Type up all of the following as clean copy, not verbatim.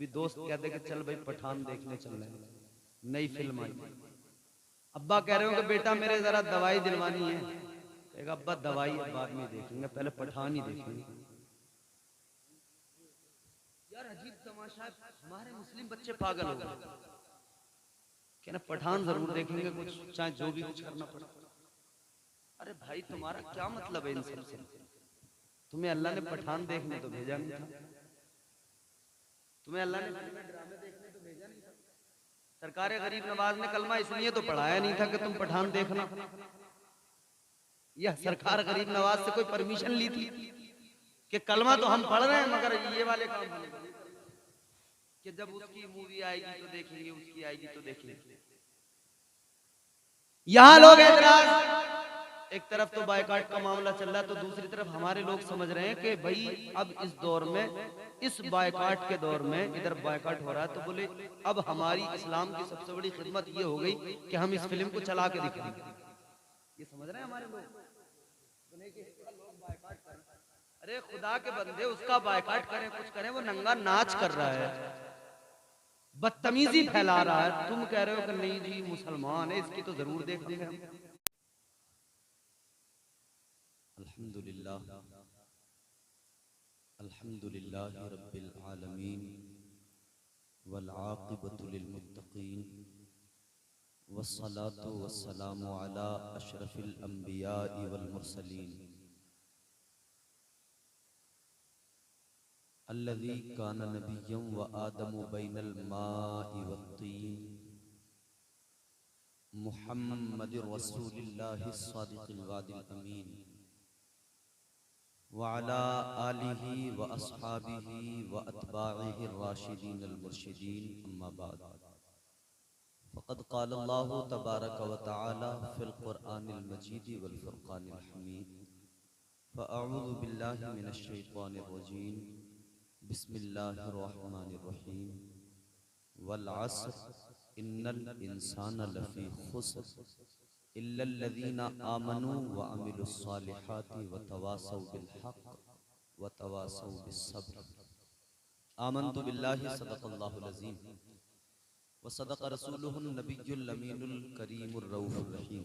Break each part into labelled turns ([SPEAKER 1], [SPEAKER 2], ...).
[SPEAKER 1] अभी दोस्त कहते कि चल भाई पठान देखने चल रहे हैं, नई फिल्म आई। अब्बा कह रहे हो कि बेटा मेरे जरा दवाई दिलवानी है। कहेगा अब्बा दवाई बाद में देखेंगे, पहले पठान ही देखेंगे। यार अजीब तमाशा है, हमारे मुस्लिम बच्चे पागल हो गए। कहना पठान जरूर देखेंगे, कुछ चाहे जो भी कुछ करना पड़े। अरे भाई तुम्हारा क्या मतलब है इन सब से? तुम्हें अल्लाह ने पठान देखने तो भेजा नहीं था, तुम्हें अल्लाह ने ड्रामे देखने तो भेजा नहीं था। सरकार गरीब नवाज ने कलमा इसलिए तो पढ़ाया नहीं था कि तुम पठान देखना। यह सरकार गरीब नवाज से कोई परमिशन ली थी कि कलमा तो हम पढ़ रहे हैं मगर ये वाले काम कि जब उसकी मूवी आएगी तो देखेंगे, उसकी आएगी तो देखेंगे। यहाँ लोग एतराज, एक तरफ तो बायकाट का मामला चल रहा है तो दूसरी तरफ हमारे लोग समझ रहे हैं कि भाई अब इस दौर में, इस बायकाट के दौर में इधर बायकाट हो रहा है तो बोले अब हमारी इस्लाम की सबसे बड़ी खिदमत ये हो गई कि हम इस फिल्म को चला के दिखाएंगे। ये समझ रहे हैं हमारे लोग। अरे खुदा के बंदे उसका बायकाट करें, कुछ करें, वो नंगा नाच कर रहा है, बदतमीजी फैला रहा है, तुम कह रहे हो कि नहीं जी मुसलमान है इसकी तो जरूर देखेंगे हम। अल्हम्दुलिल्लाह अल्हम्दुलिल्लाह रब्बिल आलमीन वल आक़िबतु लिल मुत्तक़ीन वस्सलातु वस्सलामु अला अशरफिल अंबिया'i वल मुरसलीन अल्लज़ी काना नबिय्यन व आदमु बैनल मा'i वत्तीन मुहम्मदिर रसूलिल्लाहि स्सादिक़िल वादिल अमीन व अला आलिहि व अस्हाबिहि व अतबाइहि राशिदीन अल मुर्शिदीन अम्मा बाद फ़क़द क़ाल अल्लाहु तबारक व तआला फ़िल क़ुरआनिल मजीद वल फ़ुरक़ानिल हमीद फ़अऊज़ु बिल्लाहि मिनश शैतानिर रजीम बिस्मिल्लाहिर रहमानिर रहीम वल अस्र इन्नल इंसाना लफ़ी खुस्र इल्लल्लज़ीना आमनू व अमिलुस्सालिहाति व तवासौ बिल हक़ व तवासौ बिस्सब्र। आमन्तु बिल्लाहि सदक़ल्लाहुल अज़ीम व सदक़ रसूलुहुन नबियुल अमीनुल करीमुर रऊफ़ुर रहीम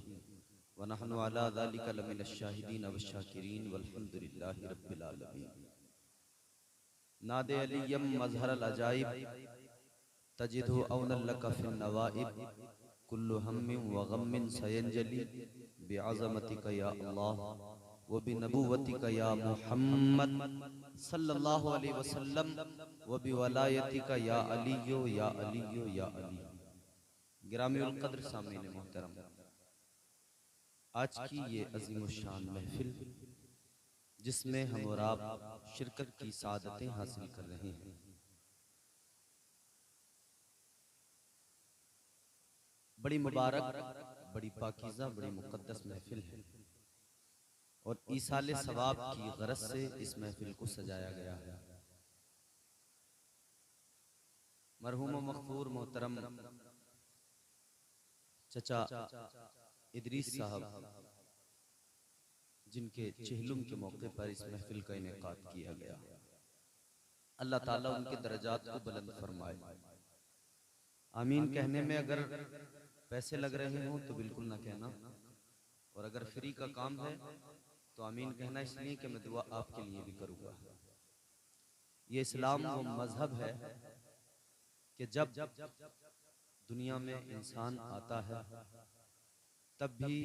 [SPEAKER 1] व नहनु अला ज़ालिका लमिनश शाहिदीन वश्शाकिरीन वल्हम्दुलिल्लाहि रब्बिल आलमीन। नादे अलियम मज़हरल अजाइब तजिदु औनल लका फिन नवाइब कुल्लु हम्मिन व गम्मिन सयंजलि बिअज़मतिका या अल्लाह व बिनबुव्वतिका या मुहम्मद सल्लल्लाहु अलैहि वसल्लम व बिवलायतिका या अलियो या अलियो या अली। गिरामीउल क़द्र सामीन मोहतरम, आज की ये अज़ीमुश्शान महफिल जिसमें हम और आप शिरकत की सादतें हासिल कर रहे हैं, बड़ी मुबारक, बड़ी पाकीज़ा, बड़ी मुक़द्दस महफिल है और ईसाले सवाब की गरज से इस महफिल को सजाया गया है। मरहूम व मग़फ़ूर मोहतरम चचा इदरीस साहब जिनके चेहलुम के मौके पर इस महफिल का इनेकाद किया गया, अल्लाह ताला उनके दर्जात को बुलंद फरमाए। आमीन कहने में अगर पैसे लग रहे हों तो बिल्कुल ना कहना, और अगर फ्री का काम है तो आमीन कहना, इसलिए कि मैं दुआ आपके लिए भी करूँगा। ये इस्लाम वो मजहब है कि जब दुनिया में इंसान आता है तब भी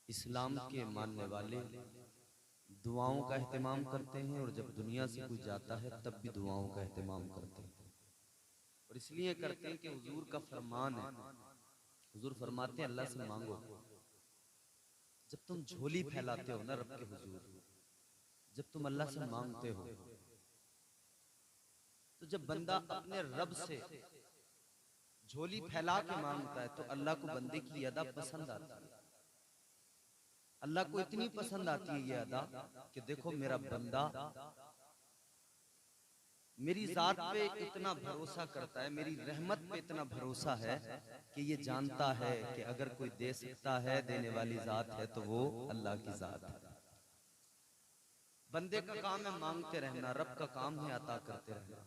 [SPEAKER 1] इस्लाम के मानने वाले दुआओं का एहतमाम करते हैं, और जब दुनिया से कोई जाता है तब भी दुआओं का एहतमाम करते हैं। और इसलिए करते हैं कि हुजूर का फरमान है, हुजूर फरमाते हैं अल्लाह से मांगो। जब तुम झोली फैलाते हो ना रब के हुजूर, जब तुम अल्लाह से मांगते हो, तो जब बंदा अपने रब से झोली फैला के मांगता है तो अल्लाह को बंदे की अदा पसंद आती है। अल्लाह को इतनी पसंद आती है ये अदा कि देखो मेरा बंदा मेरी जात पे इतना भरोसा करता है, मेरी रहमत पे इतना भरोसा है कि ये जानता है कि अगर कोई दे सकता है, देने वाली जात है तो वो अल्लाह की जात है। बंदे का काम है मांगते रहना, रब का काम है अता करते रहना।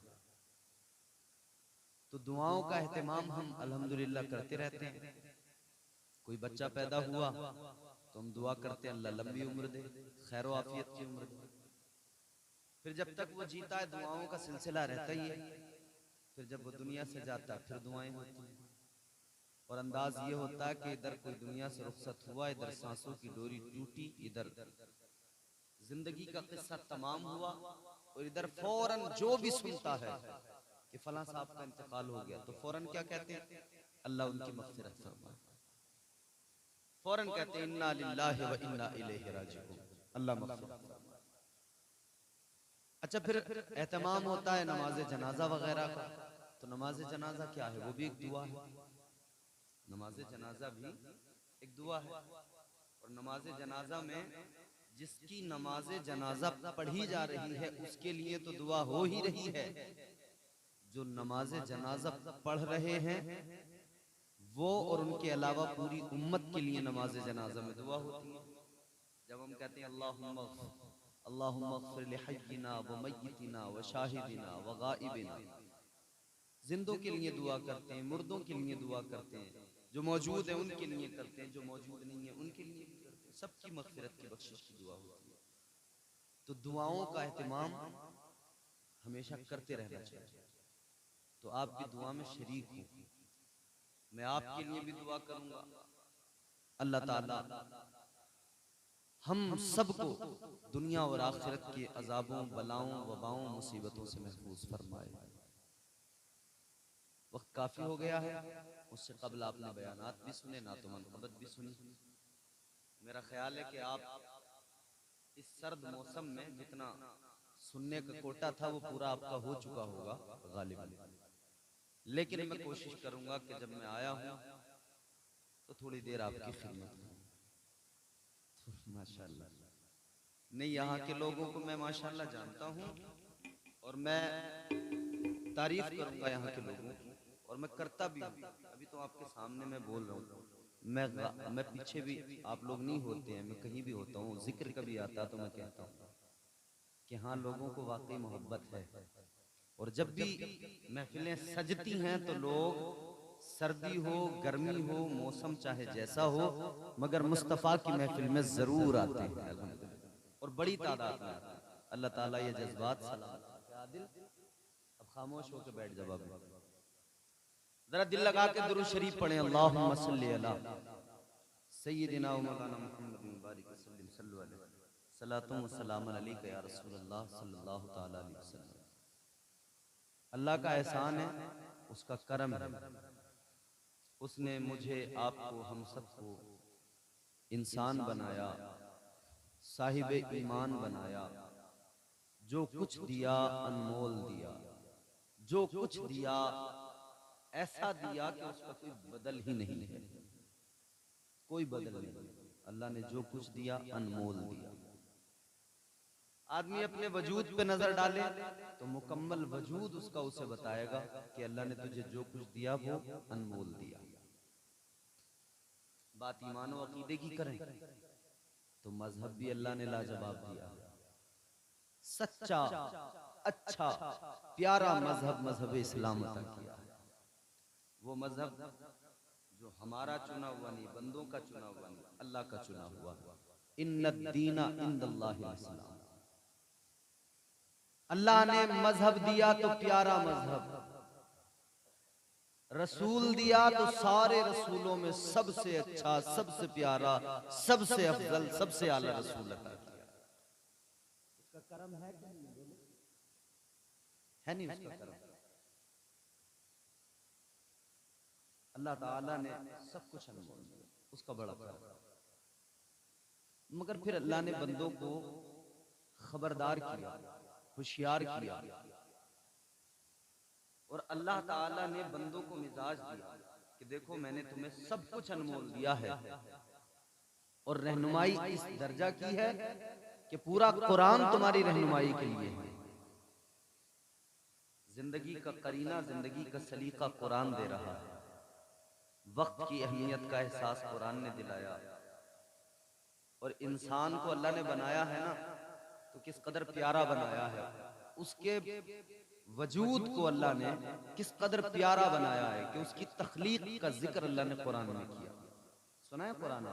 [SPEAKER 1] दुआओं का एहतमाम हम अल्हम्दुलिल्लाह करते रहते हैं। कोई बच्चा पैदा हुआ तो हम दुआ करते हैं अल्लाह लंबी उम्र दे, खैर आफियत की उम्र दे। फिर जब तक वो जीता है दुआओं का सिलसिला रहता ही है। फिर जब वो दुनिया से जाता है फिर दुआएं होती हैं। और अंदाज ये होता है कि इधर कोई दुनिया से रुखसत हुआ, इधर सांसों की डोरी टूटी, इधर जिंदगी का किस्सा तमाम हुआ, और इधर फौरन जो भी सुनता है कि फलां साहब का इंतकाल हो गया तो फौरन क्या कहते हैं, अल्लाह उनकी मग़फ़िरत फरमाए। फौरन कहते हैं इन्ना लिल्लाहि व इन्ना इलैहि राजिऊन, अल्लाह मग़फ़िरत फरमाए। अच्छा, फिर एहतमाम होता है नमाज जनाजा वगैरह का। तो नमाज जनाजा क्या है? वो भी एक दुआ है। नमाज जनाजा भी एक दुआ है। और नमाज जनाजा में जिसकी नमाज जनाजा पढ़ी जा रही है उसके लिए तो दुआ हो ही रही है। जो नमाज जनाजा पढ़ रहे हैं वो और उनके अलावा पूरी उम्मत के लिए नमाज जनाजा में दुआ होती है। जब हम कहते हैं अल्लाहुम्मा अग़फ़िर लिहय्यिना व मय्यितिना व शाहिदिना व गाइबिना, जिंदों के लिए दुआ करते हैं, मुर्दों के लिए दुआ करते हैं, जो मौजूद है उनके लिए करते हैं, जो मौजूद नहीं है उनके लिए भी करते हैं। सबकी मग़फ़िरत की बख्शिश की दुआ होती है। तो दुआओं का एहतमाम हमेशा करते रहना चाहिए। तो आप भी दुआ में शरीक हो, मैं आपके लिए भी दुआ करूंगा। अल्लाह ताला हम सबको दुनिया और आखिरत के अजाबों, बलाओं, वबाओं, मुसीबतों से महफूज फरमाए। वक्त काफी हो गया है। उससे कबल आपने बयानात भी सुने, ना तो मनक़बत भी सुनी। मेरा ख्याल है कि आप इस सर्द मौसम में जितना सुनने का कोटा था वो पूरा आपका हो चुका होगा गालिबन। लेकिन मैं कोशिश करूंगा कि जब मैं आया हूं तो थोड़ी देर आपकी खिदमत में। माशाअल्लाह, नहीं यहाँ के लोगों को मैं माशाअल्लाह जानता हूँ और मैं तारीफ करूंगा यहाँ के लोगों की, और मैं करता भी हूँ। अभी तो आपके सामने मैं बोल रहा हूँ, मैं पीछे भी आप लोग नहीं होते हैं, मैं कहीं भी होता हूँ, जिक्र कभी आता तो मैं कहता हूँ कि हाँ लोगों को वाकई मोहब्बत है। और जब भी महफिलें सजती हैं तो लोग, सर्दी हो गर्मी हो मौसम चाहे जैसा हो, मगर मुस्तफ़ा की महफिल में जरूर आते हैं अल्हम्दुलिल्लाह, और बड़ी तादाद में आते हैं। अल्लाह ताला ये जज्बात सलामत। आदिल अब खामोश होकर बैठ जाओ, अभी जरा दिल लगा के दुरूद शरीफ पढ़ें। अल्लाहुम्मा सल्ली अला सय्यिदिना व मौलाना मुहम्मदिन बारिक वसल्लिम सल्लु अलैहि सलातुम व सलामुन अलैका या रसूलल्लाह सल्लल्लाहु तआला अलैहि वसल्लम। अल्लाह का एहसान है, उसका करम है, उसने मुझे, आपको, हम सबको इंसान बनाया, साहिबे ईमान बनाया। जो कुछ दिया अनमोल दिया, जो कुछ दिया ऐसा दिया कि उसका कोई बदल ही नहीं है, कोई बदल नहीं। अल्लाह ने जो कुछ दिया अनमोल दिया। आदमी अपने वजूद पे नजर डाले तो मुकम्मल वजूद उसका उसे बताएगा कि अल्लाह ने तुझे जो कुछ दिया वो अनमोल दिया। बात ईमान और अकीदे की करें तो मजहब भी अल्लाह ने लाजवाब दिया। सच्चा, अच्छा, प्यारा मजहब मजहब इस्लाम अता किया है। वो मजहब जो हमारा चुना हुआ नहीं, बंदों का चुना हुआ नहीं, अल्लाह का चुना हुआ। इन्नद्दीना इंदल्लाहिल इस्लाम। अल्लाह ने मजहब दिया तो प्यारा मजहब, रसूल दिया तो सारे रसूलों में सबसे अच्छा, सबसे प्यारा, सबसे अफजल, सबसे आला रसूल अता किया। उसका करम है कि नहीं? बोलो, है नहीं उसका करम? अल्लाह ताला ने सब कुछ अनमोल दिया, उसका बड़ा करम। मगर फिर अल्लाह ने बंदों को खबरदार किया, होशियार किया, और अल्लाह ताला ने बंदों को मिजाज दिया कि देखो मैंने तुम्हें सब कुछ अनमोल दिया है, और रहनुमाई इस दर्जा की है कि पूरा कुरान तुम्हारी रहनुमाई के लिए है। जिंदगी का करीना, जिंदगी का सलीका कुरान दे रहा है। वक्त की अहमियत का एहसास कुरान ने दिलाया। और इंसान को अल्लाह ने बनाया है ना, तो किस कदर प्यारा बनाया है। उसके वजूद को अल्लाह ने किस कदर प्यारा बनाया है कि उसकी तख्लीक का जिक्र अल्लाह ने कुरान में किया। सुना है कुरान?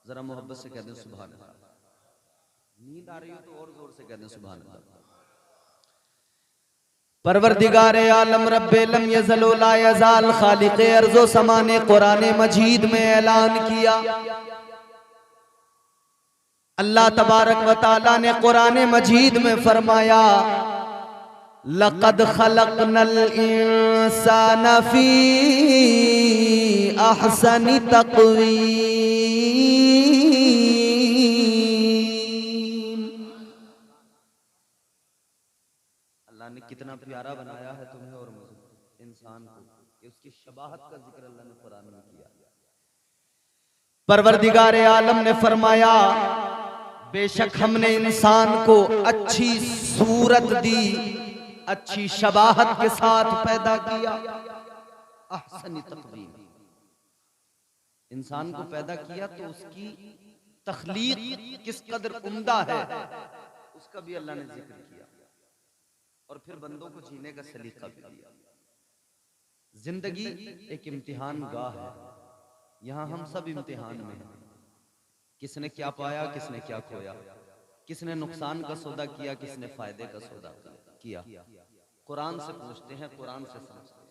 [SPEAKER 1] जरा मोहब्बत से कह दें सुभान अल्लाह। नींद आ रही हो तो और जोर से कह दें सुभान अल्लाह। परवरदिगारे आलम रब्बे लम यज़ल व ला यज़ाल खालिक़े अर्ज़ो समा ने कुरान मजीद में ऐलान किया। अल्लाह तबारक व तआला ने कुरान मजीद में फरमाया लक़द ख़लक़नल इंसान फ़ी अहसनि तक़वीम। अल्लाह ने कितना प्यारा बनाया है तुम्हें और मुझे, इंसान को, कि उसकी शबाहत का जिक्र अल्लाह ने कुरान में किया। परवरदिगारे आलम ने फरमाया बेशक हमने इंसान को अच्छी सूरत दी, अच्छी शबाहत के साथ पैदा किया। अहसन तक़वीम, इंसान को पैदा किया तो उसकी तख्लीक किस कदर उम्दा है उसका भी अल्लाह ने जिक्र किया, और फिर बंदों को जीने का सलीका भी दिया। जिंदगी एक इम्तिहान गाह है, यहां हम सब इम्तिहान में हैं। किसने क्या पाया, किसने क्या खोया, किसने नुकसान का सौदा किया, किसने फायदे का सौदा किया। कुरान से पूछते हैं, कुरान से समझते हैं।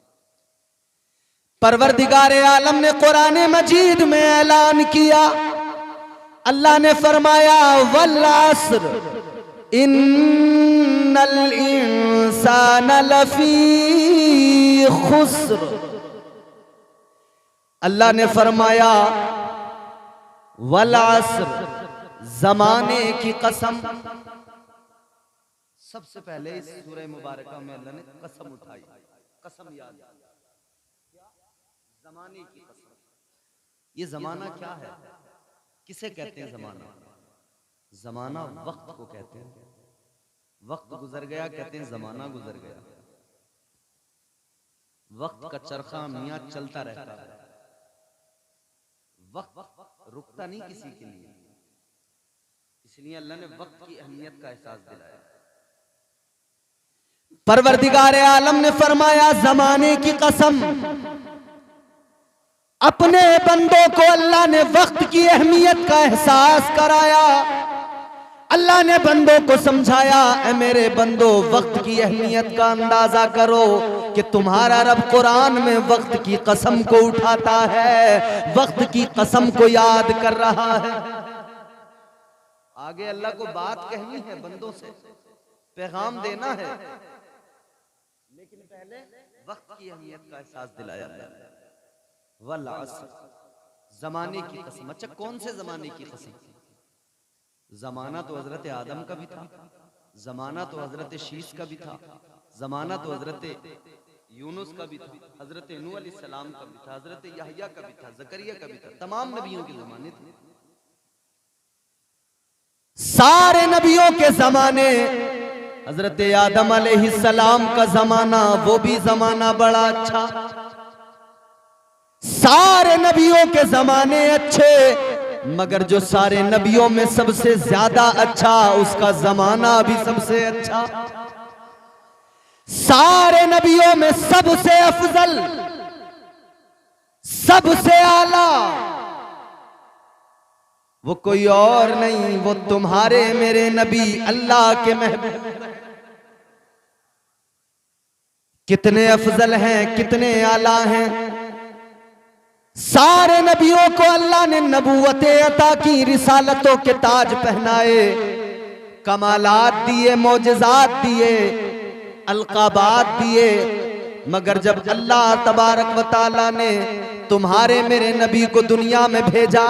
[SPEAKER 1] परवरदिगार आलम ने कुरान मजीद में ऐलान किया, अल्लाह ने फरमाया वल अस्र इन्नल इंसान लफी खुस्र। अल्लाह ने फरमाया वल अस्र, जमाने की कसम। सबसे पहले इस सूरह मुबारका में अल्लाह ने कसम उठाई, कसम याद, जमाने की कसम। ये जमाना क्या है, किसे कहते हैं जमाना? जमाना वक्त को कहते हैं। वक्त गुजर गया कहते हैं जमाना गुजर गया। वक्त का चरखा मियां चलता रहता है, वक्त रुकता नहीं किसी के लिए, इसलिए अल्लाह ने वक्त की अहमियत का एहसास दिलाया। परवरदिगार आलम ने फरमाया जमाने की कसम। अपने बंदों को अल्लाह ने वक्त की अहमियत का एहसास कराया। अल्लाह ने बंदों को समझाया, ऐ मेरे बंदो वक्त की अहमियत का अंदाजा करो कि तुम्हारा रब कुरान में वक्त की कसम को उठाता है, वक्त की कसम को याद कर रहा है। आगे अल्लाह को बात कहनी है, बंदों से पैगाम देना है, लेकिन पहले वक्त की अहमियत का एहसास दिलाया। वल अस्र, जमाने की कसम। अच्छा, कौन से जमाने की कसम? जमाना तो हजरत आदम का भी था, जमाना तो हजरत शीश का भी था, जमाना तो हजरत यूनुस का भी था, हजरत नूह अलैहिस्सलाम का भी था, हजरत यहया का भी था, जकरिया का भी था। तमाम नबियों के जमाने थे। सारे नबियों के जमाने, हजरत आदम अलैहिस्सलाम का जमाना, वो भी जमाना बड़ा अच्छा। सारे नबियों के जमाने अच्छे, मगर जो सारे नबियों में सबसे ज्यादा अच्छा, उसका जमाना भी सबसे अच्छा। सारे नबियों में सबसे अफजल, सबसे आला वो कोई और नहीं, वो तुम्हारे मेरे नबी अल्लाह के महबूब। कितने अफजल हैं, कितने आला हैं। सारे नबियों को अल्लाह ने नबूवतें अता की, रिसालतों के ताज पहनाए, कमालात दिए, मौजज़ात दिए, अलकाबात दिए। मगर जब अल्लाह तबारक व तआला ने तुम्हारे मेरे नबी को दुनिया में भेजा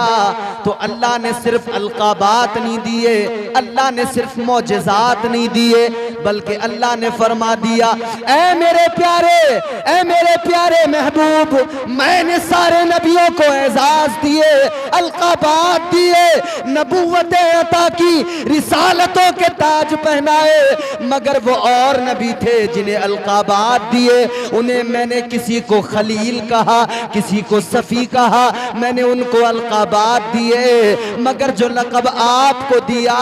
[SPEAKER 1] तो अल्लाह ने सिर्फ अलकाबात नहीं दिए, अल्लाह ने सिर्फ मौजज़ात नहीं दिए, बल्कि अल्लाह ने फरमा दिया, ऐ मेरे प्यारे, ऐ मेरे प्यारे महबूब, मैंने सारे नबियों को एजाज दिए, अलकाबात दिए, नबूवतें अता की, रिसालतों के ताज पहनाए। मगर वो और नबी थे जिन्हें अलकाबात दिए, उन्हें मैंने किसी को खलील कहा, किसी को सफ़ी कहा, मैंने उनको अलकाबात दिए। मगर जो लक़ब आपको दिया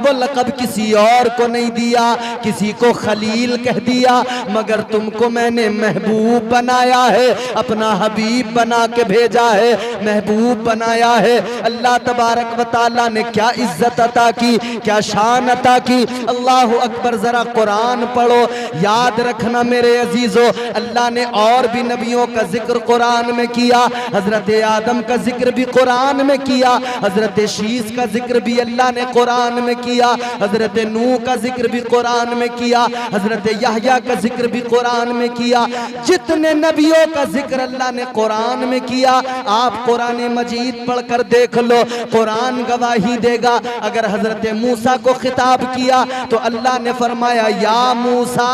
[SPEAKER 1] वो लक़ब किसी और को नहीं दिया, किसी को खलील कह दिया, मगर तुमको मैंने महबूब बनाया है, अपना हबीब बना के भेजा है, महबूब बनाया है। अल्लाह तबारक व तआला ने क्या इज्जत अता की, क्या शान अता की। अल्लाह अकबर। जरा कुरान पढ़ो, याद रखना मेरे अजीजों, अल्लाह ने और भी नबियों का जिक्र कुरान में किया। हजरत आदम का जिक्र भी कुरान में किया, हजरत शीस का जिक्र भी अल्लाह ने कुरान में किया, हजरत नूह का जिक्र भी कुरान में किया, हजरत यहया का जिक्र भी कुरान में किया। जितने नबियों का जिक्र अल्लाह ने कुरान में किया, आप कुरान मजीद पढ़कर देख लो, कुरान गवाही देगा। अगर हजरत मूसा को खिताब किया तो अल्लाह ने फरमाया या मूसा।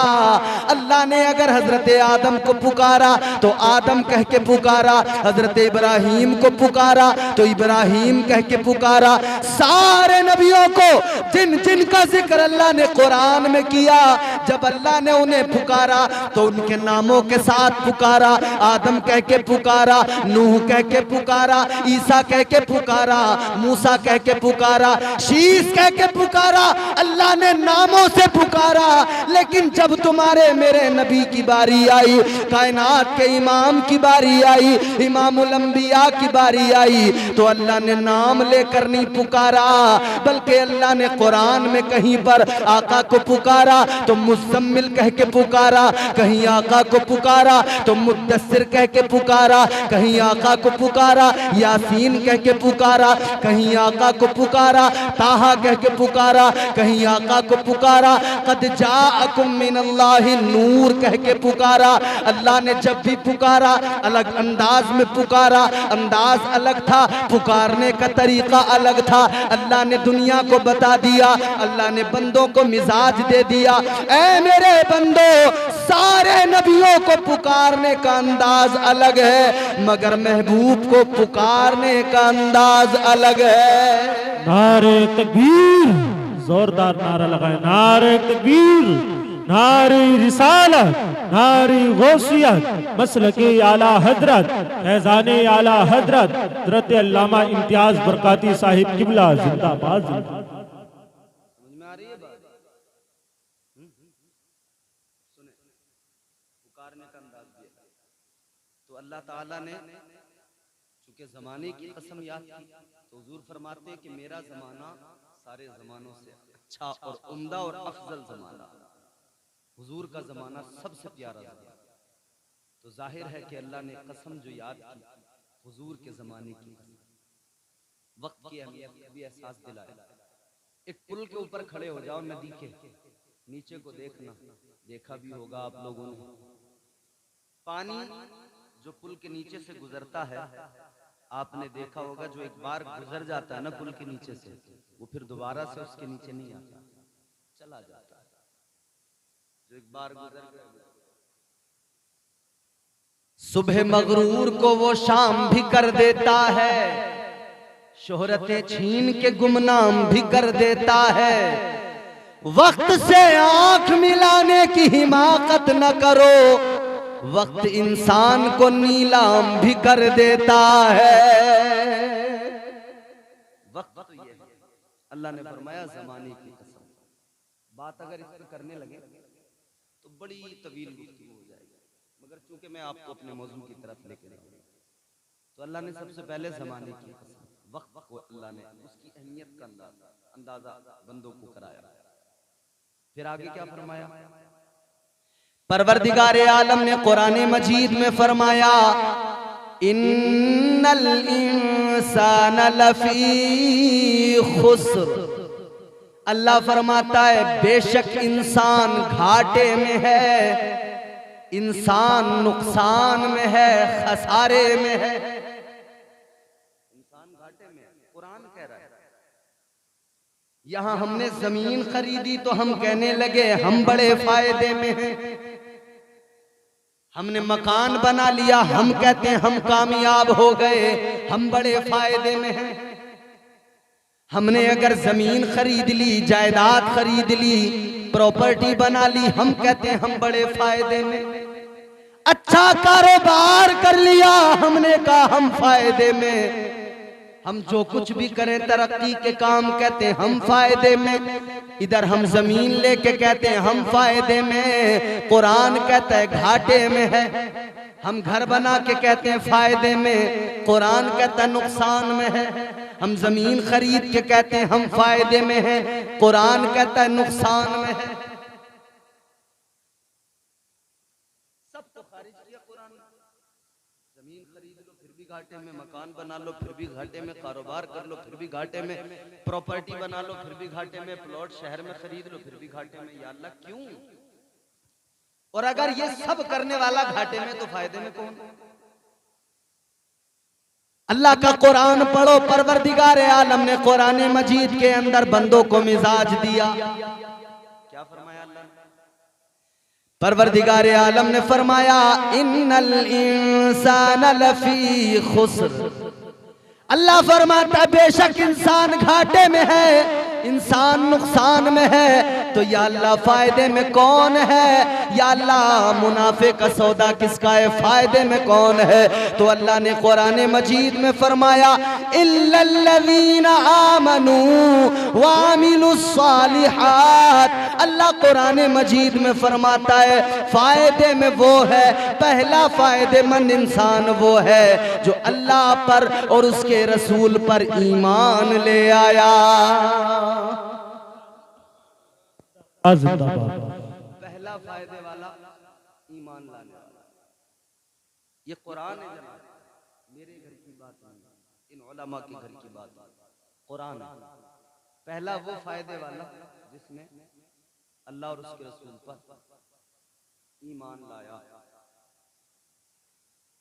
[SPEAKER 1] अल्लाह ने अगर हजरत आदम को पुकारा तो आदम कह के पुकारा, हजरत इब्राहिम को पुकारा तो इब्राहिम कह के पुकारा। सारे नबियों को जिन जिन का जिक्र अल्लाह ने कुरान में किया, जब अल्लाह ने उन्हें पुकारा तो उनके नामों के साथ पुकारा। आदम कह के पुकारा, नूह कह के पुकारा, ईसा कह के पुकारा, मूसा कह के पुकारा, शीस कह के पुकारा। अल्लाह ने नामों से पुकारा। लेकिन जब तुम्हारे मेरे नबी की बारी आई, कायनात के इमाम की बारी आई, इमामुल अंबिया की बारी आई, तो अल्लाह ने नाम लेकर नहीं पुकारा, बल्कि अल्लाह ने कुरान में कहीं पर आका को पुकारा तो मुज़म्मिल कह के पुकारा, कहीं आका को पुकारा तो मुद्दस्सिर कह के पुकारा, कहीं आका को पुकारा यासीन कह के पुकारा, कहीं आका को पुकारा ताहा कह के पुकारा, कहीं आका को पुकारा कद जाअकुम मिनल्लाहि नूर कह के पुकारा। अल्लाह ने जब भी पुकारा अलग अंदाज में पुकारा, अंदाज अलग था, पुकारने का तरीका अलग था। अल्लाह ने दुनिया को बता दिया, अल्लाह ने बंदों को मिजाज दे दिया। ऐ मेरे बंदो, सारे नबियों को पुकारने का अंदाज अलग है, मगर महबूब को पुकारने का अंदाज अलग है।
[SPEAKER 2] नारे तकबीर, जोरदार नारा लगाए, नारे तकबीर, नारे रिसालत, नारे गौसियत, मसलके आला हजरत, फैजाने आला हजरत हजरत अल्लामा इम्तियाज बरकाती साहिब किबला जिंदाबाद।
[SPEAKER 1] समझ में आ रही है बात? सुने, पुकारने का अंदाज दिया तो अल्लाह ताला ने चूंकि जमाने की कसम याद की तो हुजूर फरमाते हैं कि मेरा जमाना सारे जमानों से अच्छा और उम्दा और अफजल जमाना, हुजूर का जमाना सबसे प्यारा जमाना। तो जाहिर है कि अल्लाह ने कसम जो याद की हुजूर के जमाने की, वक्त की अहमियत का भी एहसास दिलाया। एक पुल के ऊपर खड़े हो जाओ, नदी के नीचे को देखना, देखा भी होगा आप लोगों ने, पानी जो पुल के नीचे से गुजरता है आपने देखा होगा, जो एक बार गुजर जाता है ना पुल के नीचे से, वो फिर दोबारा से उसके नीचे नहीं आता, चला जाता है। जो एक बार गुजर गया, सुबह मगरूर को वो शाम भी कर देता है, शोहरतें छीन के गुमनाम भी कर देता है। वक्त से आंख मिलाने की हिमाकत न करो, वक्त इंसान को नीलाम भी कर देता है। वक्त तो ये है, अल्लाह ने फरमाया जमाने की कसम। बात अगर इस पर करने लगे तो बड़ी तवील गुफ्तगू हो जाएगी, मगर चूंकि मैं आपको अपने मौजू की तरफ लेके जाऊंगा तो अल्लाह ने सबसे पहले जमाने की कसम, वक्त को अल्लाह ने उसकी अहमियत का अंदाजा बंदों को कराया। फिर आगे क्या फरमाया? परवरदिगार आलम ने कुरान मजीद में फरमाया इन्नल इंसान लफी खुस्र। अल्लाह फरमाता है बेशक इंसान घाटे में है, इंसान नुकसान में है, खसारे में है। इंसान घाटे में है, कुरान कह रहा है। यहां हमने जमीन खरीदी तो हम कहने लगे हम बड़े फायदे में हैं। हमने मकान बना लिया, हम कहते हैं हम कामयाब हो गए, हम बड़े फायदे में हैं। हमने अगर जमीन खरीद ली, जायदाद खरीद ली, प्रॉपर्टी बना ली, हम कहते हैं हम बड़े फायदे में। अच्छा कारोबार कर लिया, हमने कहा हम फायदे में।
[SPEAKER 3] हम जो कुछ भी करें तरक्की के काम कहते हैं हम फायदे में, इधर हम जमीन लेके कहते हैं हम फायदे में, कुरान कहता है घाटे में है। हम घर बना के कहते हैं फायदे में, कुरान कहता है नुकसान में है। हम जमीन खरीद के कहते हैं हम फायदे में है, कुरान कहता है नुकसान में है। सब तो खारिज किया कुरान। जमीन खरीद लो फिर भी घाटे में, मकान बना लो फिर भी घाटे में, कारोबार कर लो फिर भी घाटे में, प्रॉपर्टी बना लो फिर भी घाटे में, प्लॉट शहर में खरीद लो फिर भी घाटे में। या अल्लाह क्यों? और अगर ये सब करने वाला घाटे में तो फायदे में कौन? अल्लाह का कुरान पढ़ो। परवरदिगार आलम ने कुरान मजीद के अंदर बंदों को मिजाज दिया। क्या फरमाया अल्लाह ने? परवरदिगार आलम ने फरमाया इन्नल इंसान लफी खुस्र। अल्लाह फरमाता बेशक इंसान घाटे में है, इंसान नुकसान में है। तो या अल्लाह फायदे में कौन है? या अल्लाह मुनाफे का सौदा किसका है? फायदे में कौन है? तो अल्लाह ने कुरान मजीद में फरमाया इल्लल्लज़ीना आमनू व अमिलुस्सालिहात। अल्लाह कुरान मजीद में फरमाता है फायदे में वो है, पहला फायदेमंद इंसान वो है जो अल्लाह पर और उसके रसूल पर ईमान ले आया। पहला फायदे वाला ईमान लाने वाला। ये कुरान है जनाब, मेरे घर की बात नहीं, इन उलमा के घर की बात। कुरान पहला वो फायदे वाला जिसने अल्लाह और उसके रसूल पर ईमान लाया।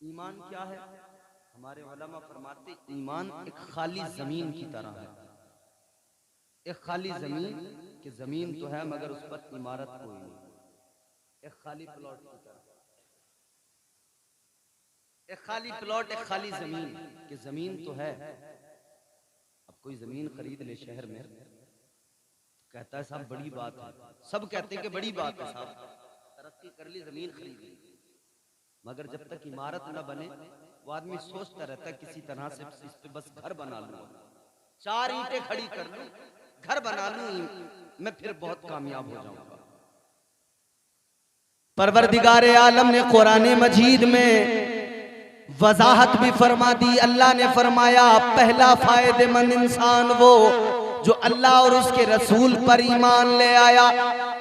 [SPEAKER 3] ईमान क्या है? हमारे उलमा फरमाते ईमान एक खाली जमीन की तरह है। एक खाली जमीन कि जमीन तो है मगर उस पर इमारत कोई नहीं। एक खाली प्लॉट की तरह, एक खाली प्लॉट, एक खाली जमीन कि जमीन तो है। अब कोई जमीन खरीद ले शहर में, कहता है साहब बड़ी बात है, सब कहते हैं कि बड़ी बात है साहब, तरक्की कर ली जमीन खरीद ली, मगर जब तक इमारत न बने वो आदमी सोचता रहता है किसी तरह से इस पे बस घर बना लूं, 4 ईंटें खड़ी कर लूं, घर बना लूं, मैं फिर बहुत कामयाब हो जाऊंगा। परवरदिगार आलम ने कुरान मजीद में वजाहत भी फरमा दी। अल्लाह ने फरमाया पहला फायदेमंद इंसान वो जो अल्लाह और उसके रसूल पर ईमान ले आया।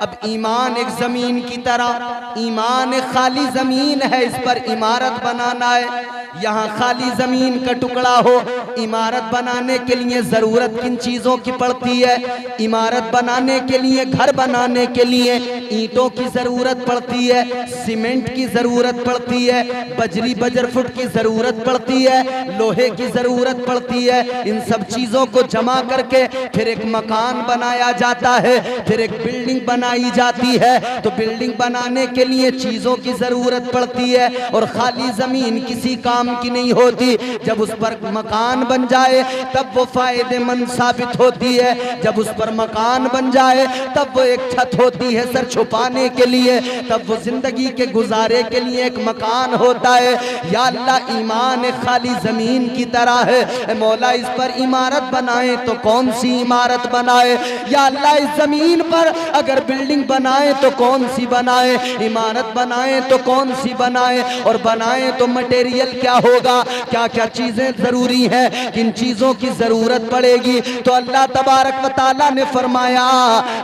[SPEAKER 3] अब ईमान एक जमीन की तरह, ईमान एक खाली जमीन है, इस पर इमारत बनाना है। यहाँ खाली जमीन का टुकड़ा हो, इमारत बनाने के लिए जरूरत किन चीजों की पड़ती है? इमारत बनाने के लिए, घर बनाने के लिए ईंटों की जरूरत पड़ती है, सीमेंट की जरूरत पड़ती है, बजरी बजर फुट की जरूरत पड़ती है, लोहे की जरूरत पड़ती है। इन सब चीजों को जमा करके फिर एक मकान बनाया जाता है, फिर एक बिल्डिंग बनाई जाती है। तो बिल्डिंग बनाने के लिए चीजों की जरूरत पड़ती है और खाली जमीन किसी काम की नहीं होती। जब उस पर मकान बन जाए तब वो फायदेमंद साबित होती है। जब उस पर मकान बन जाए तब वो एक छत होती है सर छुपाने के लिए, तब वो जिंदगी के गुजारे के लिए एक मकान होता है। या अल्लाह ईमान एक खाली जमीन की तरह है, मौला इस पर इमारत बनाए तो कौन सी इमारत बनाए? या अल्लाह इस जमीन पर अगर बिल्डिंग बनाए तो कौन सी बनाए? इमारत बनाए तो कौन सी बनाए? और बनाए तो मटेरियल क्या होगा? क्या क्या चीजें जरूरी हैं, किन चीजों की जरूरत पड़ेगी? तो अल्लाह तबारक व तआला ने फरमाया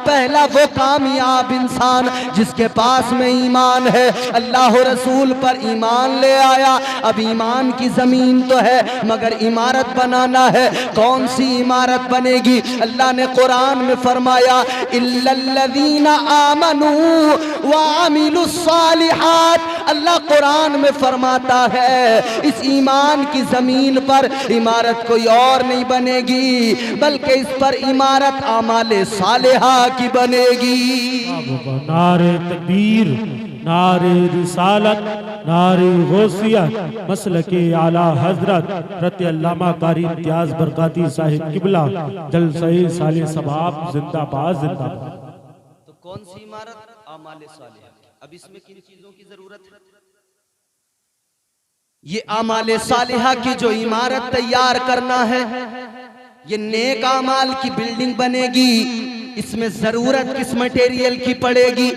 [SPEAKER 3] पहला वो कामयाब इंसान जिसके पास में ईमान है, अल्लाह रसूल पर ईमान ले आया। अब ईमान की जमीन तो है मगर इमारत बनाना है, कौन सी इमारत बनेगी? अल्लाह ने कुरान में फरमाया इल्लल्लज़ीना आमनू व अमिलुस्सालिहात। अल्लाह कुरान में फरमाता है इस ईमान की जमीन पर इमारत कोई और नहीं बनेगी बल्कि इस पर इमारत आमाले सालेहा की बनेगी।
[SPEAKER 2] नारे तकबीर, नारे रिसालत, नारे गौसियत, मसलके आला हजरत रत अल्लामा कारी इम्तियाज बरकाती साहिब किबला जलसे साले सबाब जिंदाबाद जिंदाबाद।
[SPEAKER 3] तो कौन सी इमारत? आमाले सालेहा। अब इसमें किन चीजों की जरूरत है? ये आमाले सालिहा की जो इमारत तैयार करना है, ये नेक आमाल की बिल्डिंग बनेगी। इसमें जरूरत किस मटेरियल की पड़ेगी,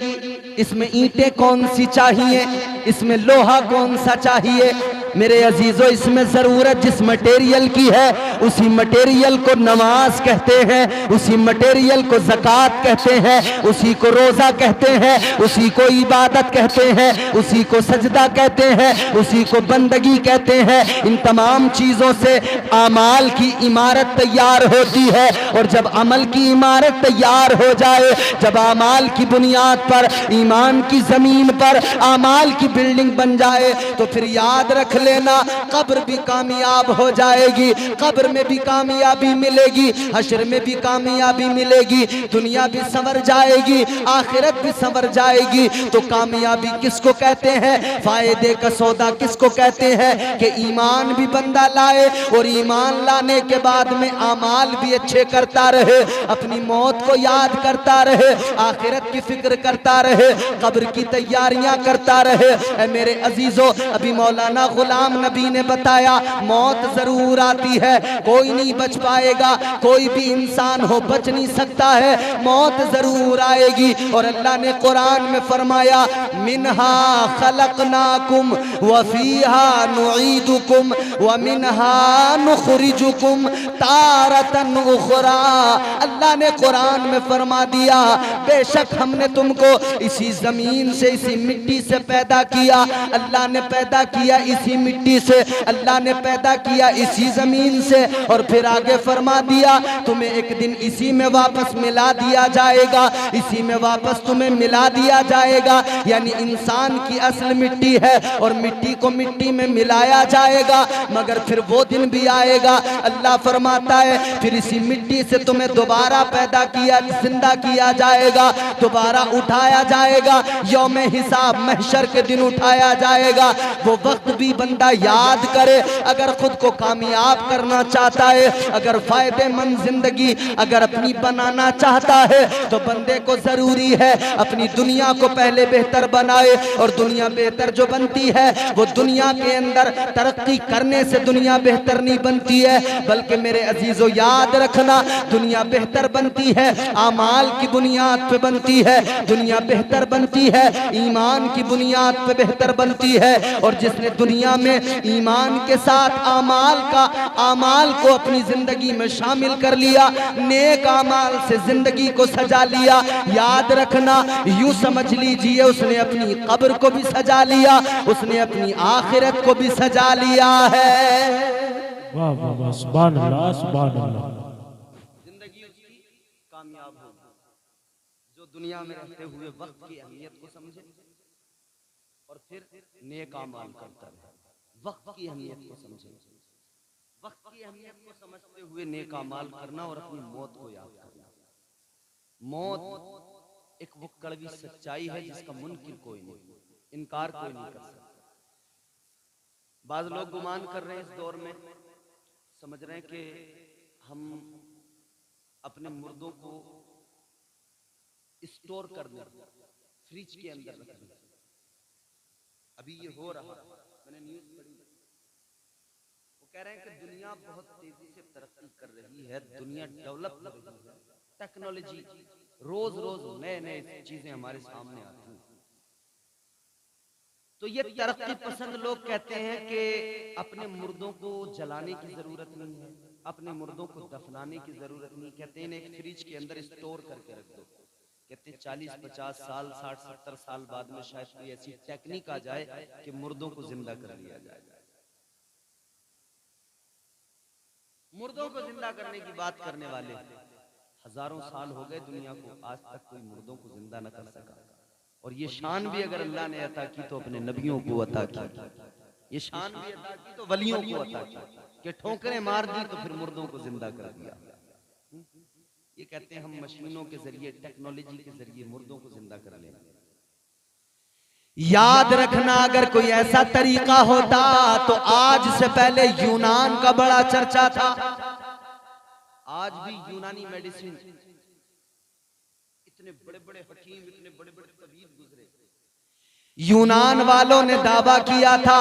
[SPEAKER 3] इसमें ईंटें कौन सी चाहिए, इसमें लोहा कौन सा चाहिए। मेरे अजीजों, इसमें जरूरत जिस मटेरियल की है उसी मटेरियल को नमाज कहते हैं, उसी मटेरियल को ज़कात कहते हैं, उसी को रोज़ा कहते हैं, उसी को इबादत कहते हैं, उसी को सजदा कहते हैं, उसी को बंदगी कहते हैं। इन तमाम चीज़ों से आमाल की इमारत तैयार होती है। और जब अमल की इमारत तैयार हो जाए, जब आमाल की बुनियाद पर, ईमान की ज़मीन पर आमाल की बिल्डिंग बन जाए, तो फिर याद रख लेना, कब्र भी कामयाब हो जाएगी, कब्र में भी कामयाबी मिलेगी, हश्र में भी कामयाबी मिलेगी, दुनिया भी संवर जाएगी, आखिरत भी संवर जाएगी। तो कामयाबी किसको कहते हैं, फायदे का सौदा किसको कहते हैं कि ईमान भी बंदा लाए और ईमान लाने के बाद में आमाल भी अच्छे करता रहे, अपनी मौत को याद करता रहे, आखिरत की फिक्र करता रहे, कब्र की तैयारियां करता रहे। ऐ मेरे अजीजों, अभी मौलाना गुलाम नबी ने बताया मौत जरूर आती है, कोई नहीं बच पाएगा, कोई भी इंसान हो बच नहीं सकता है, मौत जरूर आएगी। और अल्लाह ने कुरान में फरमाया, मिनहा खलकनाकुम व फीहा नुईदुकुम व मिनहा नुखरिजुकुम तारतन उखरा। अल्लाह ने कुरान में फरमा दिया, बेशक हमने तुमको इसी जमीन से, इसी मिट्टी से पैदा किया। अल्लाह ने पैदा किया इसी मिट्टी से, अल्लाह ने पैदा किया इसी जमीन से। और फिर आगे फरमा दिया, तुम्हें एक दिन इसी में वापस मिला दिया जाएगा, इसी में वापस तुम्हें मिला दिया जाएगा। यानी इंसान की असल मिट्टी है और मिट्टी को मिट्टी में मिलाया जाएगा। मगर फिर वो दिन भी आएगा, अल्लाह फरमाता है, फिर इसी मिट्टी से तुम्हें दोबारा पैदा किया, जिंदा किया जाएगा, दोबारा उठाया जाएगा, यौम हिसाब महशर के दिन उठाया जाएगा। वो वक्त भी बंदा याद करे। अगर खुद को कामयाब करना चाहता है, अगर फायदेमंद जिंदगी अगर अपनी बनाना चाहता है, तो बंदे को जरूरी है अपनी दुनिया को पहले बेहतर बनाए। और दुनिया बेहतर जो बनती है, वो दुनिया के अंदर तरक्की करने से दुनिया बेहतर नहीं बनती है, बल्कि मेरे अजीजों याद रखना, दुनिया बेहतर बनती है आमाल की बुनियाद पे बनती है, दुनिया बेहतर बनती है ईमान की बुनियाद पे बेहतर बनती है। और जिसने दुनिया में ईमान के साथ आमाल को अपनी जिंदगी में शामिल कर लिया, नेक आमाल से जिंदगी को सजा लिया, याद रखना, यूं समझ लीजिए उसने अपनी कब्र को भी सजा लिया, उसने अपनी आखिरत को भी सजा लिया है।
[SPEAKER 2] वाह वाह वाह, सुभान अल्लाह, सुभान अल्लाह।
[SPEAKER 3] जिंदगी उसकी कामयाब होगी जो दुनिया में रहते हुए वक्त की अहमियत को समझे और फिर नेक आमाल करता रहे। वक्त की अहमियत को समझे, वक्त की अहमियत को समझते हुए नेक आमाल करना और अपनी मौत को याद करना। मौत एक वो कड़वी सच्चाई है जिसका मुनकिर कोई नहीं, इनकार कोई नहीं कर सकता। बाज लोग गुमान कर रहे हैं इस दौर में, समझ रहे हैं कि हम अपने मुर्दों को स्टोर कर दें, फ्रिज के अंदर रख दें। अभी ये हो रहा, मैंने न्यूज़ पढ़ी, वो कह रहे हैं कि दुनिया बहुत तेजी से तरक्की कर रही है, दुनिया डेवलप कर रही है, टेक्नोलॉजी रोज रोज नए नए चीजें हमारे सामने आती हैं। तो ये तरक्की पसंद लोग कहते हैं कि अपने मुर्दों को जलाने की जरूरत नहीं है, अपने मुर्दों को दफनाने की जरूरत नहीं, कहते हैं एक फ्रिज के अंदर स्टोर करके रख दो। कहते 40-50 साल 60-70 साल बाद में शायद कोई ऐसी टेक्निक आ जाए कि मुर्दों को जिंदा कर लिया जाए। मुर्दों को जिंदा करने की बात करने वाले हजारों साल हो गए दुनिया को, आज तक कोई मुर्दों को जिंदा न कर सका। और ये शान भी अगर अल्लाह ने अता की तो अपने नबियों को अता की, ये शान भी अता की तो वलियों को अता की, कि ठोकरें मार दी तो फिर मुर्दों को जिंदा कर दिया। ये कहते हैं हम मशीनों के जरिए, टेक्नोलॉजी के जरिए मुर्दों को जिंदा कर लें। याद रखना, अगर कोई ऐसा तरीका होता तो आज से पहले यूनान का बड़ा चर्चा था। आज भी यूनानी मेडिसिन, इतने बड़े बड़े हकीम, इतने बड़े बड़े तबीब गुजरे, यूनान वालों ने दावा किया था,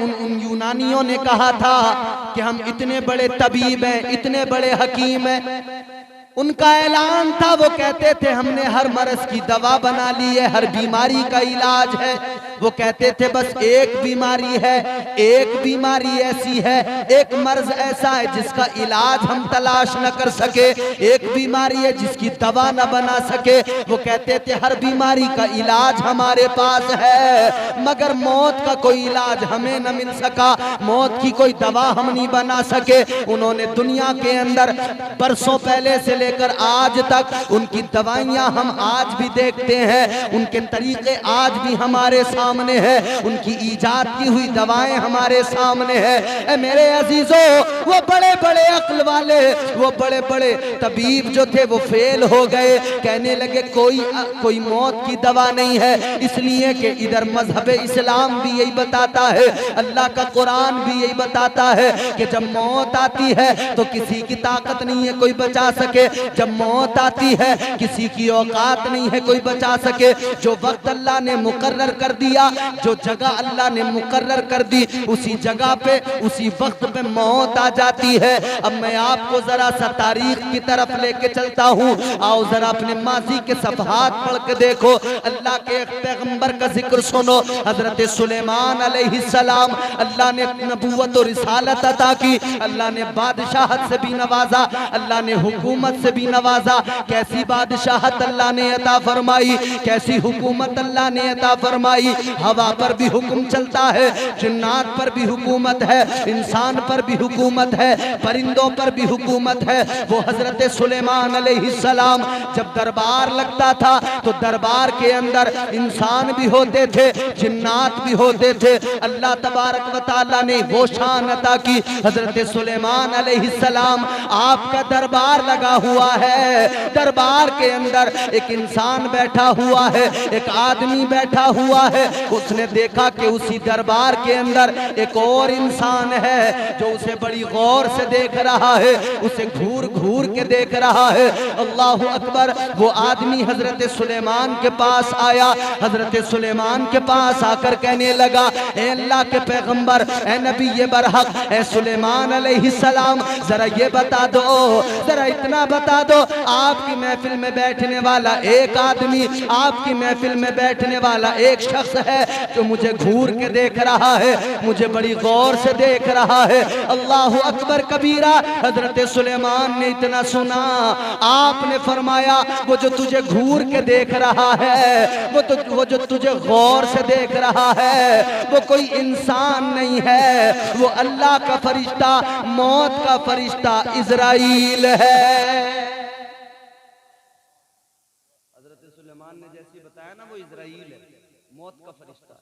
[SPEAKER 3] उन यूनानियों ने कहा था कि हम इतने बड़े तबीब हैं, इतने बड़े हकीम हैं। उनका ऐलान था, वो कहते थे हमने हर मर्ज की दवा बना ली है, हर बीमारी का इलाज है। वो कहते थे बस एक बीमारी है, एक बीमारी ऐसी है, एक मर्ज ऐसा है जिसका इलाज हम तलाश न कर सके, एक बीमारी है जिसकी दवा न बना सके। वो कहते थे हर बीमारी का इलाज हमारे पास है, मगर मौत का कोई इलाज हमें न मिल सका, मौत की कोई दवा हम नहीं बना सके। उन्होंने दुनिया के अंदर बरसों पहले से लेकर आज तक उनकी दवाइयां हम आज भी देखते हैं, उनके तरीके आज भी हमारे सामने हैं, उनकी ईजाद की हुई दवाएं हमारे सामने हैं। मेरे अजीजों, वो बड़े बड़े अक्ल वाले, वो बड़े बड़े तबीब जो थे वो फेल हो गए। कहने लगे कोई मौत की दवा नहीं है, इसलिए कि इधर मजहब इस्लाम भी यही बताता है, अल्लाह का कुरान भी यही बताता है कि जब मौत आती है तो किसी की ताकत नहीं है कोई बचा सके, जब मौत आती है किसी की औकात नहीं है कोई बचा सके। जो वक्त अल्लाह ने मुकर्रर कर दिया, जो जगह अल्लाह ने मुकर्रर कर दी, उसी जगह पे उसी वक्त पे मौत आ जाती है। अब मैं आपको जरा सा तारीख की तरफ लेके चलता हूँ, आओ जरा अपने माजी के सफहात पढ़ के देखो। अल्लाह के एक पैगंबर का जिक्र सुनो, हजरत सुलेमान अलैहिस्सलाम। अल्लाह ने नबूवत और रिसालत अता की, अल्लाह ने बादशाहत से भी नवाजा, अल्लाह ने हुकूमत से भी नवाजा। कैसी बादशाहत अल्लाह ने अता फरमाई, कैसी हुकूमत अल्लाह ने अता फरमाई। हवा पर भी हुक्म चलता है, जिन्नात पर भी हुकूमत है, इंसान पर भी हुकूमत है, परिंदों पर भी हुकूमत है। वो हजरत सुलेमान अलैहिस्सलाम जब दरबार लगता था तो दरबार के अंदर इंसान भी होते थे, जिन्नात भी होते थे। अल्लाह तबारक व तआला ने वो शान अता की, हजरत सुलेमान अलैहिस्सलाम आपका दरबार लगा हुआ है, दरबार के अंदर एक इंसान बैठा हुआ है, एक आदमी बैठा हुआ है। उसने देखा कि उसी दरबार के अंदर एक और इंसान है जो उसे बड़ी गौर से देख रहा है, उसे घूर घूर के देख रहा है। अल्लाहु अकबर। वो आदमी हजरत सुलेमान के पास आया, हजरत सुलेमान के पास आकर कहने लगा, ए अल्लाह के पैगंबर, ए नबी ये बरहक, ए सुलेमान अलैहिस्सलाम, जरा ये बता दो, जरा इतना बता दो, आपकी महफिल में बैठने वाला एक आदमी, आपकी महफिल में बैठने वाला एक शख्स है जो मुझे घूर के देख रहा है, मुझे बड़ी गौर से देख रहा है। अल्लाहु अकबर कबीरा। हजरत सुलेमान ने इतना सुना, आपने फरमाया वो जो तुझे घूर के देख रहा है, वो जो तुझे गौर से देख रहा है, वो कोई इंसान नहीं है, वो अल्लाह का फरिश्ता, मौत का फरिश्ता इज़राइल है। हजरत सुलेमान ने जैसे बताया ना, वो इज़राइल है, मौत का फरिश्ता।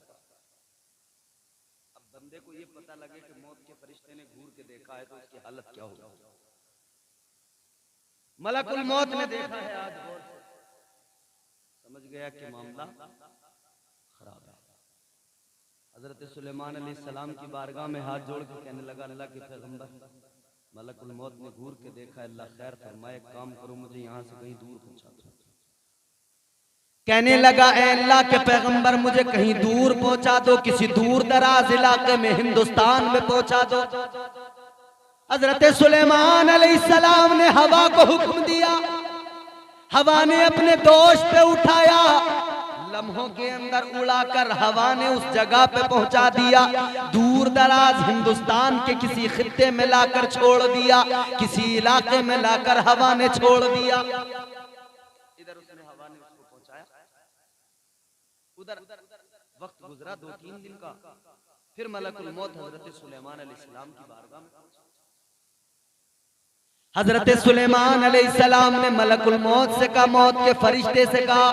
[SPEAKER 3] अब बंदे को ये पता लगे कि मौत के फरिश्ते ने घूर के देखा है तो उसकी हालत क्या होगी। मलकुल मौत ने देखा है, आज गौर से समझ गया कि मामला खराब है। हजरत सुलेमान अलैहिस्सलाम की बारगाह में हाथ जोड़ के कहने लगा, अल्लाह के पैगंबर, मलकुल मौत ने घूर के देखा, अल्लाह खैर फरमाए, एक काम करो, मुझे यहाँ से कहीं दूर पहुंचा दो। कहने लगा, ए अल्लाह के पैगंबर, मुझे कहीं दूर पहुंचा दो, किसी दूर दराज इलाके में, हिंदुस्तान में पहुंचा दो। हजरत सुलेमान अलैहिस्सलाम ने हवा को हुक्म दिया, हवा ने अपने दोष पे उठाया, लम्हों के अंदर उड़ाकर हवा ने उस जगह पे पहुंचा दिया, दूर दराज हिंदुस्तान के किसी खित्ते में लाकर छोड़ दिया, किसी इलाके में लाकर हवा ने छोड़ दिया। इधर उसने हवा ने उसको पहुंचाया, उधर वक्त गुजरा 2-3 दिन का, फिर मलकुल मौत हजरत सुलेमान अलैहिस्सलाम की बारगाह में। हजरत सुलेमान अलैहिस्सलाम ने मलकुल मौत से कहा, मौत के फरिश्ते से कहा,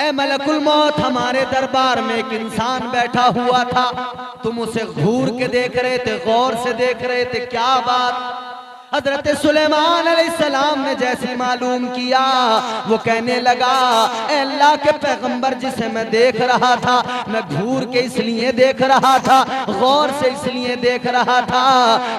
[SPEAKER 3] ए मलकुल मौत, हमारे दरबार में एक इंसान बैठा हुआ था, तुम उसे घूर के देख रहे थे, गौर से देख रहे थे, क्या बात? हजरत सुलेमान अलैहिस्सलाम ने जैसे मालूम किया, वो कहने लगा, ए अल्लाह के पैगंबर, जिसे मैं देख रहा था, मैं घूर के इसलिए देख रहा था, गौर से इसलिए देख रहा था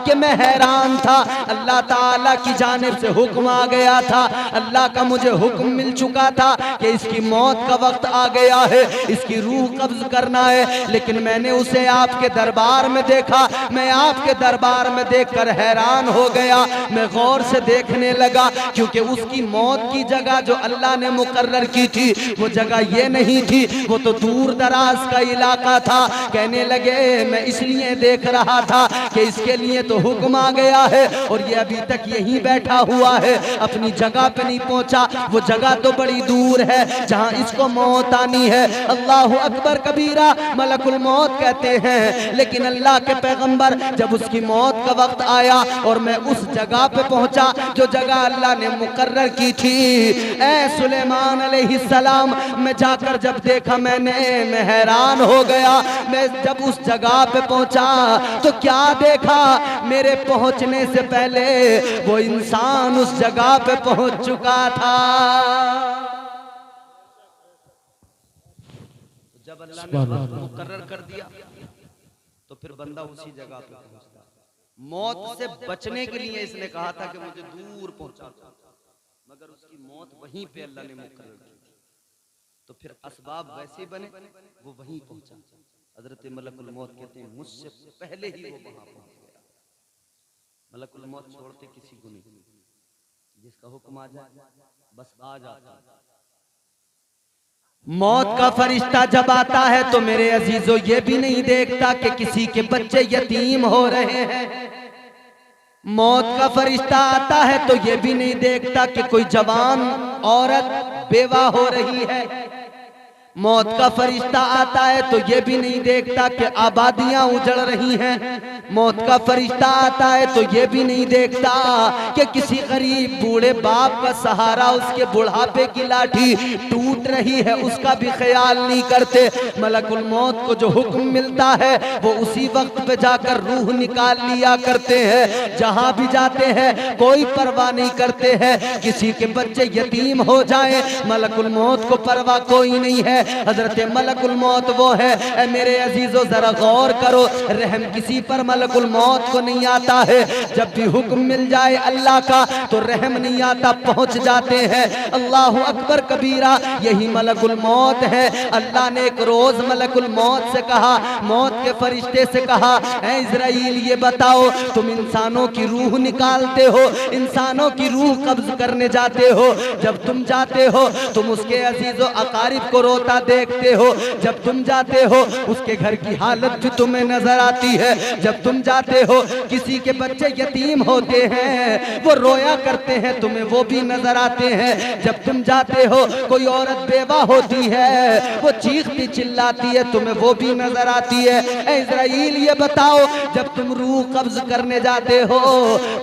[SPEAKER 3] कि मैं हैरान था। अल्लाह ताला की जानिब से हुक्म आ गया था, अल्लाह का मुझे हुक्म मिल चुका था कि इसकी मौत का वक्त आ गया है, इसकी रूह कब्ज करना है। लेकिन मैंने उसे आपके दरबार में देखा, मैं आपके दरबार में देखकर हैरान हो गया। मैं गौर से देखने लगा, क्योंकि उसकी मौत की जगह जो अल्लाह ने मुकर्रर की थी, वो जगह ये नहीं थी, वो तो दूर दराज का इलाका था। कहने लगे, मैं इसलिए देख रहा था कि इसके लिए तो हुक्म आ गया है और ये अभी तक यहीं बैठा हुआ है, अपनी जगह पे नहीं पहुंचा। वो जगह तो बड़ी दूर है जहां इसको मौत आनी है। अल्लाह अकबर कबीरा, मलकुल मौत कहते हैं। लेकिन अल्लाह के पैगंबर, जब उसकी मौत का वक्त आया और मैं उस जगह पे पहुंचा जो जगह अल्लाह ने मुकर्रर की थी, ए सुलेमान अलैहिस्सलाम, मैं जाकर जब देखा मैं हैरान हो गया। मैं जब उस जगह पे पहुंचा तो क्या देखा, मेरे पहुंचने से पहले वो इंसान उस जगह पे पहुंच चुका था। जब अल्लाह ने वक्त मुकर्रर कर दिया तो फिर बंदा उसी जगह पे पहुंचता। मौत से बचने के लिए इसने कहा था कि मुझे दूर पहुंचा, मगर उसकी मौत वहीं पे अल्लाह ने मुकर्रर की। तो फिर असबाब वैसे बने, वो वहीं पहुंचा। हजरत मलकुल मौत कहते हैं, मुझसे पहले ही वो वहां पहुंच गया। मलकुल मौत छोड़ते किसी को नहीं, जिसका हुक्म आ जाए बस आ जाता। मौत का फरिश्ता जब आता है तो मेरे अजीजों ये भी नहीं देखता कि किसी के बच्चे यतीम हो रहे हैं। मौत का फरिश्ता आता है तो ये भी नहीं देखता कि कोई जवान औरत बेवा हो रही है। मौत का फरिश्ता आता है तो ये भी नहीं देखता कि आबादियां उजड़ रही हैं। मौत का फरिश्ता आता है तो ये भी नहीं देखता कि किसी गरीब बूढ़े बाप का सहारा, उसके बुढ़ापे की लाठी टूट रही है, उसका भी ख्याल नहीं करते। मलकुल मौत को जो हुक्म मिलता है वो उसी वक्त पे जाकर रूह निकाल लिया करते हैं। जहां भी जाते हैं कोई परवाह नहीं करते हैं। किसी के बच्चे यतीम हो जाए, मलकुल मौत को परवाह कोई नहीं है। हजरत मलकुल मौत वो है, ए मेरे अजीजों जरा गौर करो, रहम किसी पर मलकुल मौत को नहीं आता है। जब भी हुक्म मिल जाए अल्लाह का तो रहम नहीं आता, पहुंच जाते हैं। अल्लाह अकबर कबीरा, यही मलकुल मौत है। अल्लाह ने एक रोज मलकुल मौत से कहा, मौत के फरिश्ते से कहा, ए इज़राइल ये बताओ, तुम इंसानों की रूह निकालते हो, इंसानों की रूह कब्ज करने जाते हो। जब तुम जाते हो तुम उसके अजीजों अकारिब को रोता देखते हो। जब तुम जाते हो उसके घर की हालत भी तुम्हें नजर आती है। जब तुम जाते हो किसी के बच्चे यतीम होते हैं, वो रोया करते हैं, तुम्हें वो भी नजर आते हैं। जब तुम जाते हो कोई औरत बेवा होती है, वो चीखती चिल्लाती है, तुम्हें वो भी नजर आती है। ऐ इज़राइल ये बताओ, जब तुम रूह कब्ज करने जाते हो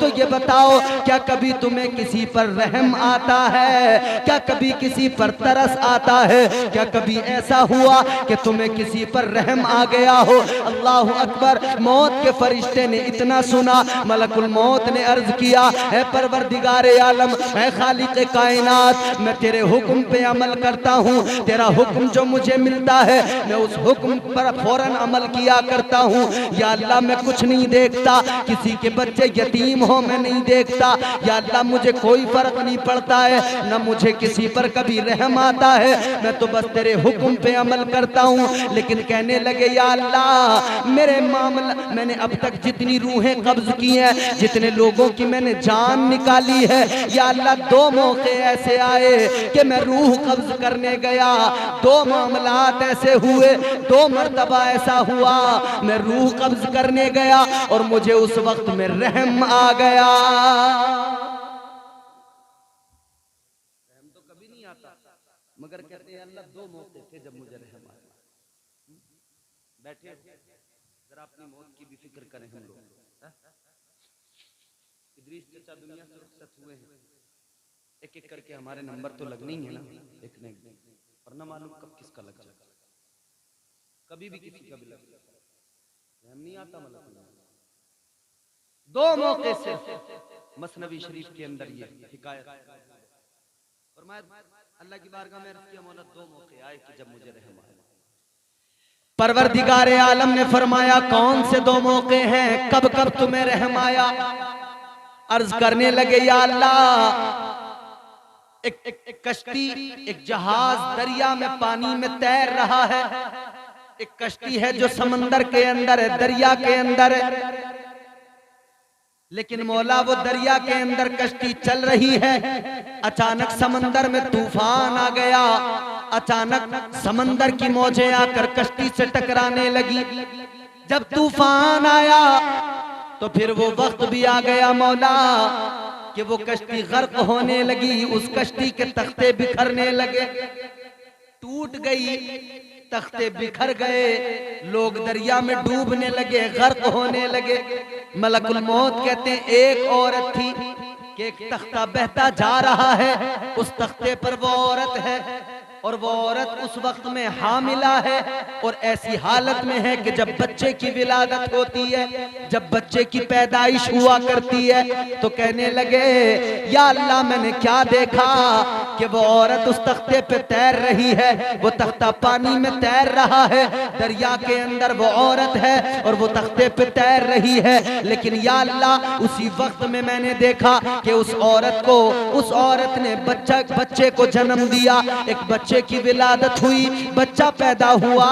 [SPEAKER 3] तो ये बताओ, क्या कभी तुम्हें किसी पर रहम आता है? क्या कभी किसी पर तरस आता है? क्या कभी ऐसा हुआ कि तुम्हें किसी पर रहम आ गया हो? अल्लाह अकबर। मौत के फरिश्ते ने इतना सुना, मलकुल मौत ने अर्ज किया, है परवरदिगारे आलम, है खालिक कायनात, मैं तेरे हुक्म पे अमल करता हूँ। तेरा हुक्म जो मुझे मिलता है मैं उस हुक्म पर फौरन अमल किया करता हूँ। या अल्लाह मैं कुछ नहीं देखता, किसी के बच्चे यतीम हो मैं नहीं देखता। या अल्लाह मुझे कोई फर्क नहीं पड़ता है, न मुझे किसी पर कभी रहम आता है, मैं तो बस तेरे हुक्म पे अमल करता हूँ। लेकिन कहने लगे, या अल्लाह मेरे मामला, मैंने अब तक जितनी रूहें कब्ज की हैं, जितने लोगों की मैंने जान निकाली है, या अल्लाह दो मौके ऐसे आए कि मैं रूह कब्ज करने गया, दो मामलात ऐसे हुए, दो मर्तबा ऐसा हुआ मैं रूह कब्ज करने गया और मुझे उस वक्त में रहम आ गया। रहम तो कभी नहीं आता, मगर कहते हैं अल्लाह दो मौके थे जब मुझे रहम आया। बैठे जरा अपनी मौत की भी फिक्र करें हम लोग। इदरीस चाचा दुनिया से रुखसत हुए हैं, एक एक करके हमारे नंबर तो लगने ही है ना, एक नहीं, और ना मालूम कब किसका लग जाएगा, कभी भी किसी का भी लग जाएगा। रहम नहीं आता मतलब। दो मौके सिर्फ मसनवी शरीफ के अंदर ये हिकायत और मैं अल्लाह की बारगाह में अर्ज़ किया मौला दो मौके आए कि जब मुझे रहम आया। परवरदिगार आलम ने फरमाया कौन से दो मौके हैं, कब कब तुम्हें रहम आया? अर्ज करने लगे या अल्लाह एक कश्ती, एक जहाज दरिया में पानी में तैर रहा है, एक कश्ती है जो समंदर के अंदर है, दरिया के अंदर है, लेकिन मौला वो दरिया के अंदर कश्ती चल रही है, अचानक समंदर में तूफान आ गया, अचानक समंदर की मौजें आकर कश्ती से टकराने लगी। जब तूफान आया तो फिर वो वक्त भी आ गया मौला कि वो कश्ती गर्क होने लगी, उस कश्ती के तख्ते बिखरने लगे, टूट गई, तख्ते बिखर गए, लोग दरिया में डूबने लगे, गर्क होने लगे। मलकुल मौत कहते हैं एक औरत थी कि एक तख्ता बहता जा रहा है, उस तख्ते पर वो औरत है और वो औरत उस वक्त में हामिला है और ऐसी हालत में है कि जब बच्चे की विलादत होती है, जब बच्चे की पैदाइश हुआ करती है तो कहने लगे या अल्लाह मैंने क्या देखा कि वो औरत उस तख्ते पे तैर रही है, वो तख्ता पानी में तैर रहा है, दरिया के अंदर वो औरत है और वो तख्ते पे तैर रही है, लेकिन या अल्लाह उसी वक्त में मैंने देखा कि उस औरत ने बच्चे को जन्म दिया, एक बच्चे की विलादत हुई, बच्चा पैदा हुआ।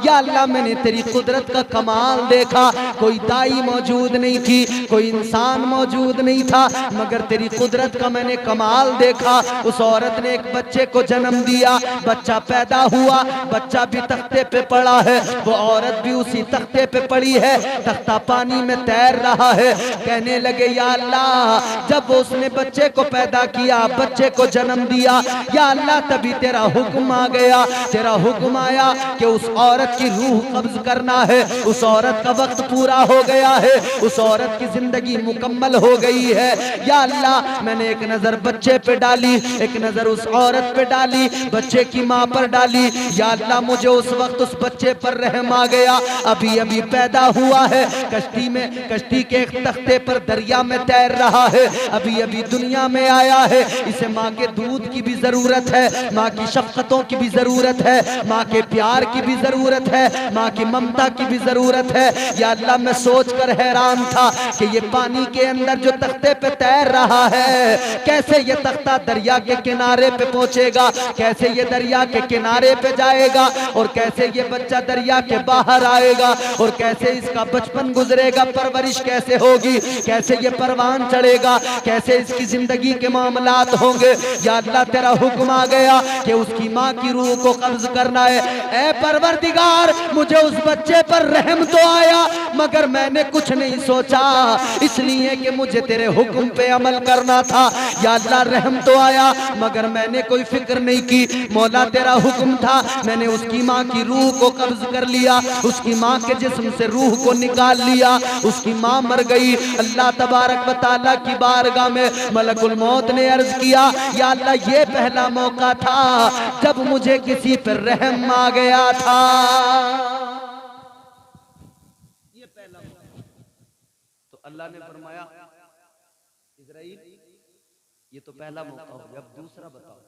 [SPEAKER 3] या अल्लाह मैंने तेरी कुदरत का कमाल देखा, कोई दाई मौजूद नहीं थी, कोई इंसान मौजूद नहीं था, मगर तेरी कुदरत का मैंने कमाल देखा। उस औरत ने एक बच्चे को जन्म दिया, बच्चा पैदा हुआ, बच्चा भी तख्ते पे पड़ा है, वो औरत भी उसी तख्ते पे पड़ी है, तख्ता पानी में तैर रहा है। कहने लगे या अल्लाह जब उसने बच्चे को पैदा किया, बच्चे को जन्म दिया, या अल्लाह तभी तेरा हुक्म आ गया, तेरा हुक्म आया कि उस औरत की रूह कब्ज करना है, उस औरत का वक्त पूरा हो गया है, उस औरत की जिंदगी मुकम्मल हो गई है। या अल्लाह मैंने एक नजर बच्चे पे डाली, एक नजर उस औरत पे डाली, बच्चे की माँ पर डाली, या अल्लाह मुझे उस वक्त उस बच्चे पर रहम आ गया, अभी अभी पैदा हुआ है, कश्ती में, कश्ती के एक तख्ते पर दरिया में तैर रहा है, अभी अभी दुनिया में आया है, इसे माँ के दूध की भी जरूरत है, माँ की शफ़क़तों की भी जरूरत है, माँ के प्यार की भी जरूरत है, माँ की ममता की भी जरूरत है। या अल्लाह मैं सोचकर हैरान था कि ये पानी के अंदर जो तख्ते पे तैर रहा है, कैसे ये तख्ता दरिया के किनारे पे पहुंचेगा, कैसे ये दरिया के किनारे पे जाएगा, और कैसे ये बच्चा दरिया के बाहर आएगा, और कैसे इसका बचपन गुजरेगा, परवरिश कैसे होगी, कैसे ये परवान चढ़ेगा, कैसे इसकी जिंदगी के मामलात होंगे। या अल्लाह तेरा हुक्म आ गया कि उसकी माँ की रूह को कब्ज करना है। ऐ परवरदिगार मुझे उस बच्चे पर रहम तो आया, मगर मैंने कुछ नहीं सोचा, इसलिए कि मुझे तेरे हुक्म पे अमल करना था। या अल्लाह रहम तो आया मगर मैंने कोई फिक्र नहीं की, मौला तेरा हुक्म था, मैंने उसकी माँ की रूह को कब्ज कर लिया, उसकी माँ के जिस्म से रूह को निकाल लिया, उसकी माँ मर गई। अल्लाह तबारक व तआला की बारगाह में मलकुल मौत ने अर्ज किया या अल्लाह ये पहला मौका था जब मुझे किसी पर रहम आ गया था, ये पहला मौका। तो अल्लाह ने फरमाया इज़राइल ये तो पहला मौका हो गया, अब दूसरा बताओ,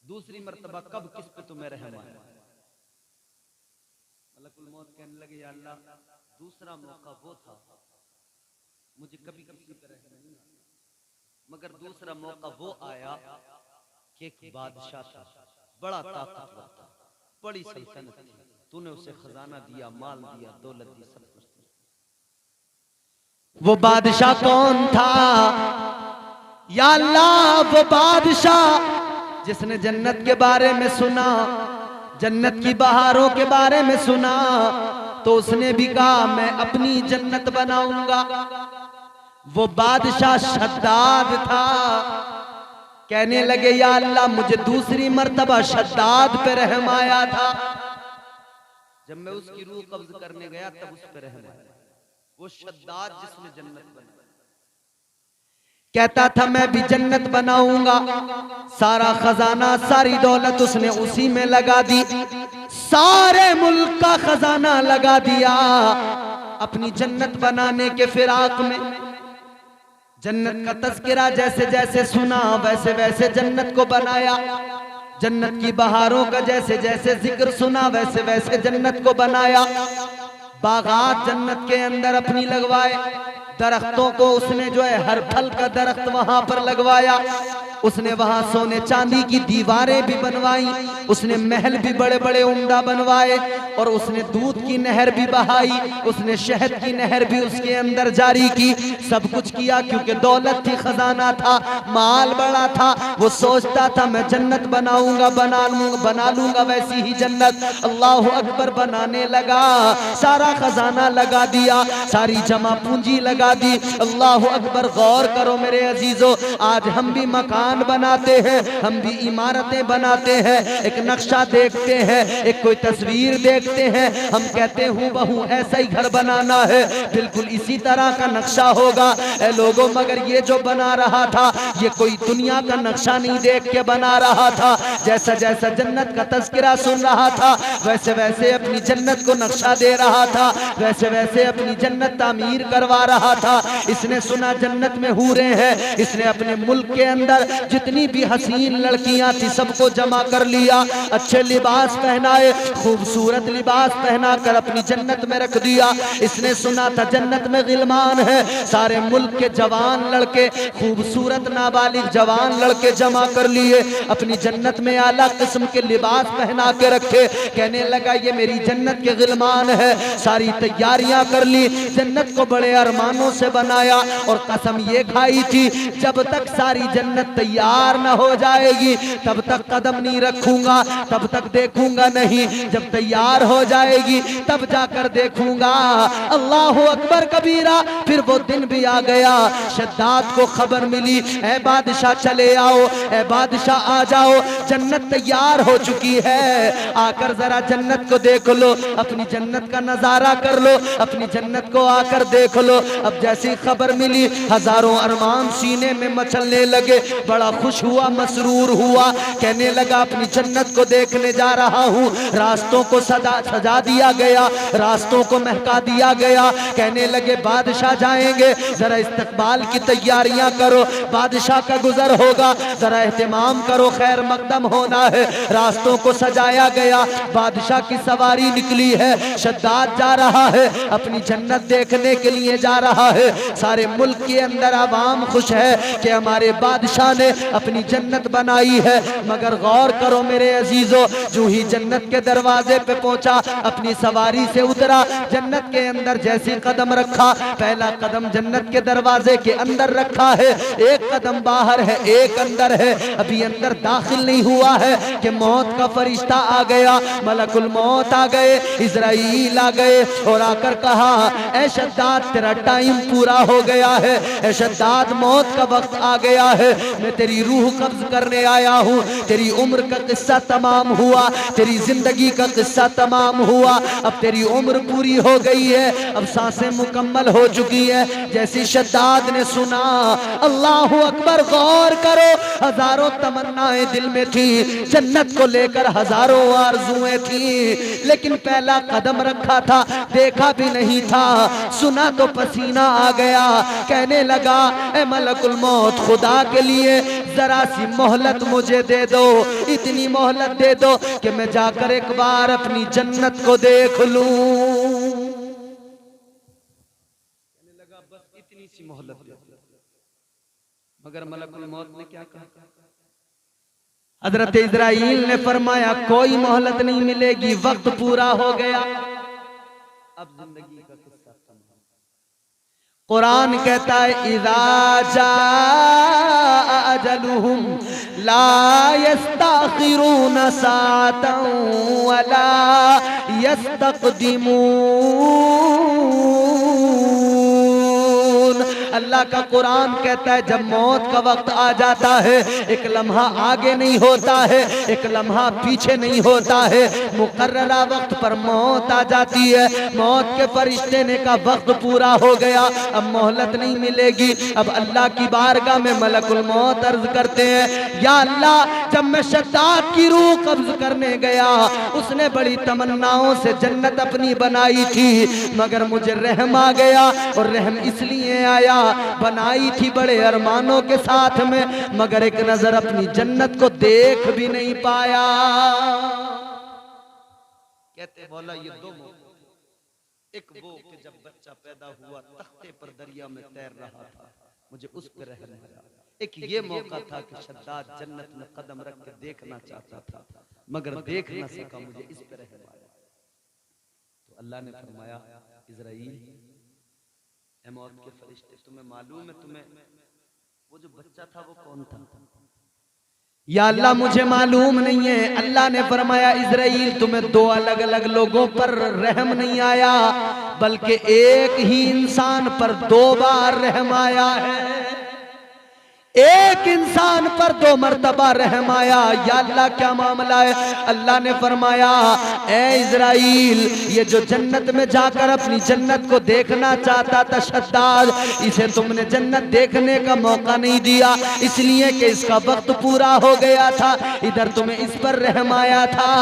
[SPEAKER 3] दूसरी मर्तबा कब किस पे तुम्हें रहम आया? मलकुल मौत कहने लगे या अल्लाह दूसरा मौका वो था, मुझे कभी किसी पे रहम नहीं, मगर दूसरा मौका वो आया कि एक बादशाह था, बड़ा ताकतवर था, बड़ी सल्तनत थी, तूने उसे खजाना दिया, माल दिया, दौलत दी, सब कुछ दिया। वो बादशाह कौन था? या अल्लाह वो बादशाह जिसने जन्नत के बारे में सुना, जन्नत की बहारों के बारे में सुना, तो उसने भी कहा मैं अपनी जन्नत बनाऊंगा। वो बादशाह शद्दाद था। कहने लगे या अल्लाह मुझे दूसरी मर्तबा शद्दाद पे रहम आया था, जब मैं उसकी रूह कब्ज करने गया तब उस पे रहम आया। वो शद्दाद जिसने जन्नत बनाई कहता था मैं भी जन्नत बनाऊंगा, सारा खजाना सारी दौलत उसने उसी में लगा दी, सारे मुल्क का खजाना लगा दिया, अपनी जन्नत बनाने के फिराक में। जन्नत का तज़किरा जैसे जैसे सुना वैसे वैसे जन्नत को बनाया। जन्नत की बहारों का जैसे जैसे जिक्र सुना वैसे वैसे जन्नत को बनाया। बागात जन्नत के अंदर अपनी लगवाए, दरख्तों को उसने जो है हर फल का दरख्त वहां पर लगवाया। उसने वहां सोने चांदी की दीवारें भी बनवाई, उसने महल भी बड़े बड़े उम्दा बनवाए, और उसने दूध की नहर भी बहाई, उसने शहद की नहर भी उसके अंदर जारी की। सब कुछ किया क्योंकि दौलत थी, खजाना था, माल बड़ा था। वो सोचता था मैं जन्नत बनाऊंगा, बना लूंगा वैसी ही जन्नत। अल्लाह अकबर, बनाने लगा, सारा खजाना लगा दिया, सारी जमा पूंजी लगा दी। अल्लाह अकबर। गौर करो मेरे अजीजों, आज हम भी मकान बनाते हैं, हम भी इमारतें बनाते हैं, एक नक्शा देखते हैं, एक कोई तस्वीर देखते हैं, हम कहते हूँ बहू ऐसा ही घर बनाना है, बिल्कुल इसी तरह का नक्शा होगा। ऐ लोगों, मगर ये जो बना रहा था ये कोई दुनिया का नक्शा नहीं देख के बना रहा था। जैसा जैसा जन्नत का तज़किरा सुन रहा था वैसे वैसे अपनी जन्नत को नक्शा दे रहा था, वैसे वैसे अपनी जन्नत तामीर करवा रहा था। इसने सुना जन्नत में हूरें हैं, इसने अपने मुल्क के अंदर जितनी भी हसीन लड़कियां थी सबको जमा कर लिया, अच्छे लिबास पहनाए, खूबसूरत लिबास पहना कर अपनी जन्नत में रख दिया। इसने सुना था जन्नत में गिलमान है, सारे मुल्क के जवान लड़के, खूबसूरत नाबालिग जवान लड़के जमा कर लिए, अपनी जन्नत में आला किस्म के लिबास पहना के रखे। कहने लगा ये मेरी जन्नत के गिलमान है। सारी तैयारियां कर ली, जन्नत को बड़े अरमानों से बनाया, और कसम ये खाई थी जब तक सारी जन्नत तैयार न हो जाएगी तब तक कदम नहीं रखूंगा, तब तक देखूंगा नहीं, जब तैयार हो जाएगी तब जाकर देखूंगा। अल्लाह अकबर कबीरा। फिर वो दिन भी आ गया, शद्दाद को खबर मिली, ऐ बादशाह चले आओ, ऐ बादशाह आ जाओ, जन्नत तैयार हो चुकी है, आकर जरा जन्नत को देख लो, अपनी जन्नत का नजारा कर लो, अपनी जन्नत को आकर देख लो। अब जैसी खबर मिली हजारों अरमान सीने में मचलने लगे, बड़ा खुश हुआ, मसरूर हुआ, कहने लगा अपनी जन्नत को देखने जा रहा हूँ। रास्तों को सजा दिया गया, रास्तों को महका दिया गया। कहने लगे बादशाह जाएंगे, जरा इस्तकबाल की तैयारियां करो, बादशाह का गुजर होगा, जरा एहतिमाम करो, खैर मकदम होना है। रास्तों को सजाया गया, बादशाह की सवारी निकली है, शद्दाद जा रहा है, अपनी जन्नत देखने के लिए जा रहा है। सारे मुल्क के अंदर आवाम खुश है कि हमारे बादशाह ने अपनी जन्नत बनाई है। मगर गौर करो मेरे अजीजों, जो ही जन्नत के दरवाजे पे पहुंचा, अपनी सवारी से उतरा, जन्नत के अंदर जैसे कदम रखा, पहला कदम जन्नत के दरवाजे के अंदर रखा है, एक कदम बाहर है, एक अंदर है, अभी अंदर दाखिल नहीं हुआ है कि मौत का फरिश्ता आ गया, मलकुल मौत आ गए, इजराइल आ गए, और आकर कहा ऐ शद्दाद तेरा टाइम पूरा हो गया है, ऐ शद्दाद मौत का वक्त आ गया है, मैं तेरी रूह कब्ज करने आया हूँ, तेरी उम्र का किस्सा तमाम हुआ, तेरी जिंदगी का किस्सा तमाम हुआ, अब तेरी उम्र पूरी हो गई है, अब सांसें मुकम्मल हो चुकी है। जैसी शद्दाद ने सुना, अल्लाह अकबर, गौर करो, हजारों तमन्नाएं दिल में थी, जन्नत को लेकर हजारों आरज़ुएं थी, लेकिन पहला कदम रखा था, देखा भी नहीं था, सुना तो पसीना आ गया। कहने लगा ए मलकुल मौत, खुदा के लिए जरा सी मोहलत मुझे दे दो, इतनी मोहलत दे दो कि मैं जाकर एक बार अपनी जन्नत को देख लूं। कहने लगा बस इतनी सी मोहलत दे दो। मगर मलकुल मौत ने क्या कहा? हजरत इजराइल ने फरमाया कोई मोहलत नहीं मिलेगी, वक्त पूरा हो गया, अब जिंदगी का किस्सा तमाम। कुरान कहता है इज़ा जाअ अजलुहुम ला यस्तखिरून साअतन वला यस्तक़दिमून। अल्लाह का कुरान कहता है जब मौत का वक्त आ जाता है, एक लम्हा आगे नहीं होता है, एक लम्हा पीछे नहीं होता है, मुकर्ररा वक्त पर मौत आ जाती है। मौत के फरिश्ते ने कहा वक्त पूरा हो गया, अब मोहलत नहीं मिलेगी। अब अल्लाह की बारगाह में मलकुल मौत अर्ज करते हैं, या अल्लाह जब मैं शद्दाद की रूह कब्ज करने गया, उसने बड़ी तमन्नाओं से जन्नत अपनी बनाई थी, मगर मुझे रहम आ गया। और रहम इसलिए आया, बनाई थी बड़े अरमानों के साथ में, मगर एक नजर अपनी जन्नत को देख भी नहीं पाया। कहते बोला ये दो मौके, एक वो कि जब बच्चा पैदा हुआ तख्ते पर दरिया में तैर रहा था, मुझे उस पर रहम आया। एक ये मौका था कि शद्दाद जन्नत में कदम रख के देखना चाहता था, मगर देख न सका, मुझे इस पर रहम आया। तो अल्लाह ने फरमाया, इज़राइल, ए मौत के फरिश्ते, तुम्हें मालूम है तुम्हें वो जो बच्चा था वो कौन था? या अल्लाह मुझे मालूम नहीं है। अल्लाह ने फरमाया, इज़राइल, तुम्हें दो अलग अलग लोगों पर रहम नहीं आया, बल्कि एक ही इंसान पर दो बार रहम आया है। एक इंसान पर दो मर्तबा रहम आया। या अल्लाह क्या मामला है? अल्लाह ने फरमाया, ए इज़राइल, ये जो जन्नत में जाकर अपनी जन्नत को देखना चाहता था शद्दाद, इसे तुमने जन्नत देखने का मौका नहीं दिया, इसलिए कि इसका वक्त पूरा हो गया था। इधर तुम्हें इस पर रहम आया था।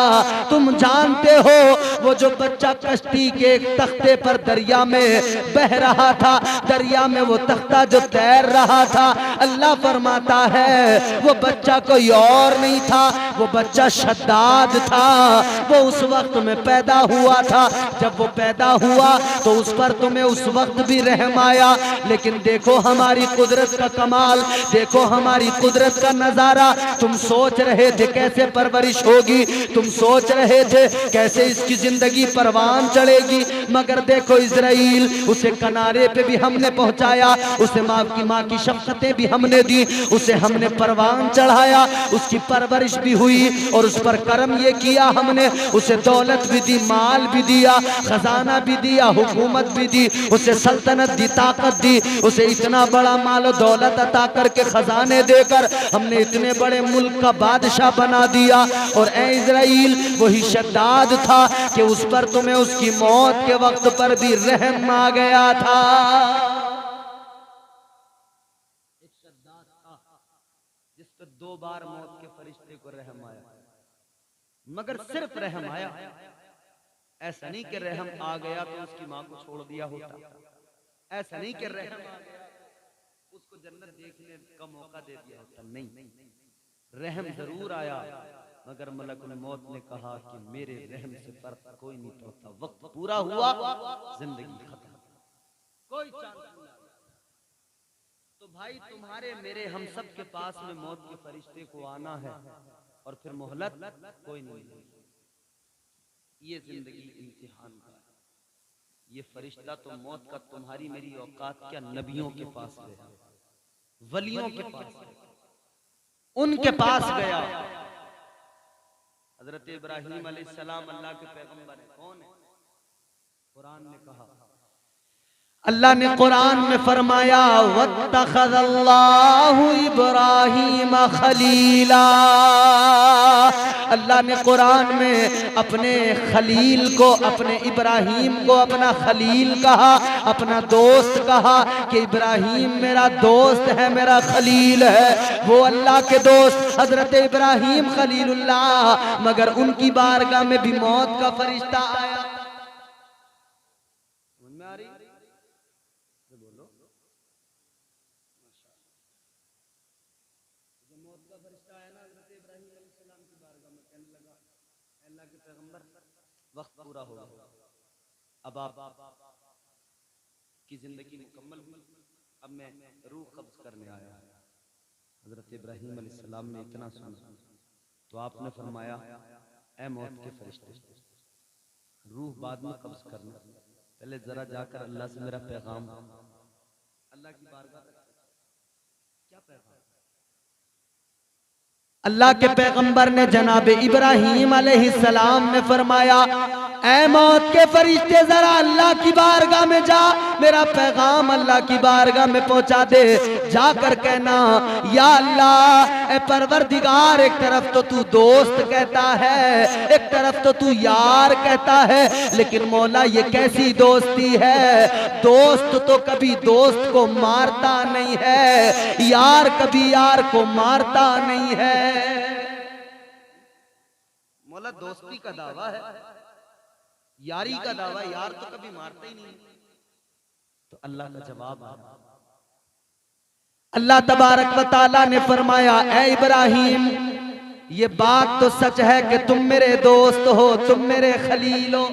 [SPEAKER 3] तुम जानते हो वो जो बच्चा कश्ती के एक तख्ते पर दरिया में बह रहा था, दरिया में वो तख्ता जो तैर रहा था, अल्लाह फरमाता है वो बच्चा कोई और नहीं था, वो बच्चा शद्दाद था। वो उस वक्त में पैदा हुआ था। जब वो पैदा हुआ तो उस पर तुम्हें उस वक्त भी रहम आया। लेकिन देखो हमारी कुदरत का कमाल, देखो हमारी कुदरत का नजारा। तुम सोच रहे थे कैसे परवरिश होगी, तुम सोच रहे थे कैसे इसकी जिंदगी परवान चढ़ेगी, मगर देखो इज़राइल, उसे किनारे पे भी हमने पहुंचाया, उसे माँ की शफ़क़तें भी हमने दी, उसे हमने परवान चढ़ाया, उसकी परवरिश भी हुई और उस पर करम ये किया हमने, उसे दौलत भी दी, माल भी दिया, खजाना भी दिया, हुकूमत भी दी, उसे सल्तनत दी, ताकत दी। उसे इतना बड़ा माल और दौलत अता करके, खजाने देकर हमने इतने बड़े मुल्क का बादशाह बना दिया। और ए इज़राइल, वही शद्दाद था कि उस पर तुम्हें उसकी मौत के वक्त पर भी रहम आ गया था। दो बार मौत के फरिश्ते को रहम आया, मगर सिर्फ रहम आया। ऐसा नहीं कि रहम आ गया तो उसकी मां को छोड़ दिया होता, ऐसा नहीं कि रहम आ गया उसको जन्नत देखने का मौका दे दिया होता, नहीं, रहम जरूर आया, मगर मलकुल मौत ने कहा कि मेरे रहम से फर्क कोई नहीं पड़ता। वक्त पूरा हुआ, जिंदगी खत्म, कोई चांस नहीं। तो भाई तुम्हारे मेरे हम सब के पास में मौत के फरिश्ते को आना है और फिर मोहलत कोई नहीं। ये जिंदगी इम्तिहान का है। ये फरिश्ता तो मौत का तुम्हारी मेरी औकात क्या, नबियों के पास गया, वलियों के पास गया, उनके पास गया। हजरत इब्राहीम अलैहिस्सलाम अल्लाह के पैगंबर है। कौन है? कुरान ने कहा, अल्लाह ने कुरान में फरमाया, वत्तखज़ल्लाहु इब्राहीम खलीला। अल्लाह ने कुरान में अपने खलील को, अपने इब्राहीम को अपना खलील कहा, अपना दोस्त कहा कि इब्राहीम मेरा दोस्त है, मेरा खलील है। वो अल्लाह के दोस्त हजरत इब्राहीम खलीलुल्लाह, मगर उनकी बारगाह में भी मौत का फरिश्ता आया। वक्त पूरा हो गया, अब आप की जिंदगी मुकम्मल हुई, अब मैं रूह कब्ज करने आया। हजरत इब्राहीम अलैहिस्सलाम ने इतना सुना तो आपने फरमाया, ए मौत के फरिश्ते, रूह बाद में कब्ज करना, पहले जरा जाकर अल्लाह से मेरा पैगाम, अल्लाह की बारगाह क्या पैगाम। अल्लाह के पैगंबर ने जनाब इब्राहीम अलैहिस्सलाम ने फरमाया, ऐ मौत के फरिश्ते जरा अल्लाह की बारगाह में जा, मेरा पैगाम अल्लाह की बारगाह में पहुंचा दे। जाकर कहना, या अल्लाह ए परवरदिगार, एक तरफ तो तू दोस्त कहता है, एक तरफ तो तू यार कहता है, लेकिन मौला ये कैसी दोस्ती है? दोस्त तो कभी दोस्त को मारता नहीं है, यार कभी यार को मारता नहीं है। बोला दोस्ती का दावा है, यारी का दावा, यार तो कभी मारते ही नहीं। तो अल्लाह का जवाब आया, अल्लाह तबारक व तआला ने फरमाया, ऐ इब्राहिम ये बात तो सच है कि तुम मेरे दोस्त हो, तुम मेरे खलील हो।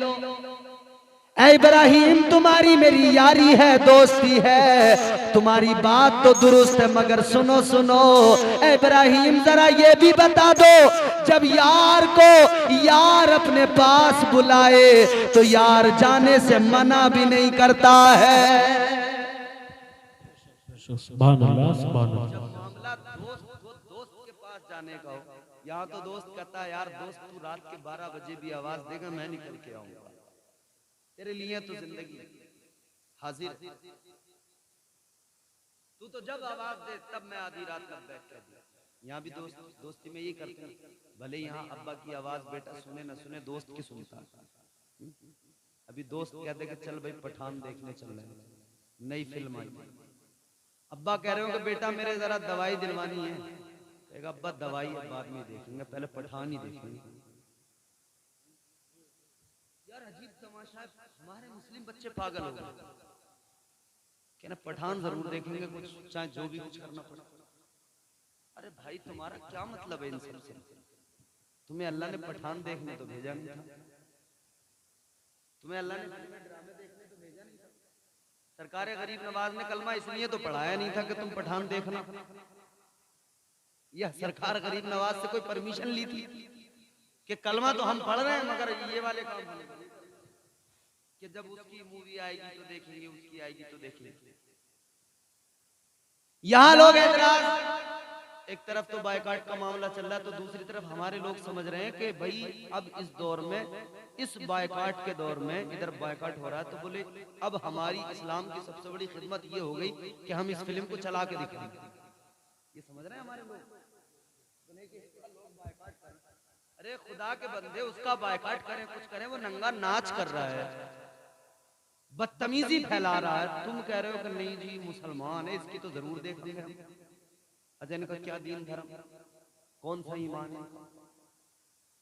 [SPEAKER 3] ऐ इब्राहिम तुम्हारी मेरी यारी है, दोस्ती है, तुम्हारी बात तो दुरुस्त है, मगर सुनो सुनो ऐ इब्राहिम जरा ये भी बता दो, जब यार को यार अपने पास बुलाए तो यार जाने से मना भी नहीं करता है।
[SPEAKER 2] सुभान अल्लाह, सुभान अल्लाह।
[SPEAKER 3] मामला दोस्त के पास जाने का हो, यहाँ तो दोस्त कहता है यार दोस्त तू रात के 12 बजे भी आवाज देगा मैं निकल के आऊंगा, तेरे लिए तो जिंदगी हाजिर, तू तो जब आवाज दे तब मैं आधी रात तक बैठ कर दिया। यहाँ भी दोस्ती में यही करते हैं, भले यहाँ अब्बा की आवाज बेटा सुने न सुने, दोस्त की सुनता। अभी दोस्त कहते कि चल भाई पठान देखने चल रहे हैं, नई फिल्म आई, अब्बा कह रहे हो कि बेटा मेरे जरा दवाई दिलवानी है, कहेगा अब्बा दवाई बाद में देखेंगे, पहले पठान ही देखेंगे। यार अजीब तमाशा है, हमारे मुस्लिम बच्चे पागल हो गए, कहना पठान जरूर देखेंगे, कुछ चाहे जो भी कुछ करना पड़े। अरे भाई तुम्हारा क्या मतलब है इन सब से? तुम्हें अल्लाह ने पठान देखने तो भेजा नहीं था, तुम्हें अल्लाह ने ड्रामे देखने तो भेजा नहीं था। सरकार गरीब नवाज ने कलमा इसलिए तो पढ़ाया नहीं था कि तुम पठान देखना, यह सरकार गरीब नवाज से कोई परमिशन ली थी कि कलमा तो हम पढ़ रहे हैं मगर ये वाले काम कि जब उसकी मूवी आएगी तो देखेंगे, उसकी आएगी तो देखेंगे। यहाँ लोग एतराज, एक तरफ तो बायकाट का मामला चल रहा है तो दूसरी तरफ हमारे लोग समझ रहे हैं कि भाई अब इस दौर में, इस बायकाट के दौर में इधर बायकाट हो रहा है तो बोले अब हमारी इस्लाम की सबसे बड़ी खिदमत ये हो गई कि हम इस फिल्म को चला के दिखाएंगे। ये समझ रहे हैं हमारे लोग, बायकाट करें, अरे खुदा के बंदे उसका बायकाट करें, कुछ करें, वो नंगा नाच कर रहा है, बदतमीजी फैला रहा है, तुम कह रहे हो कि नहीं जी मुसलमान है इसकी तो जरूर देख देंगे हम। अच्छा इनका क्या दीन धर्म, कौन सा ईमान है,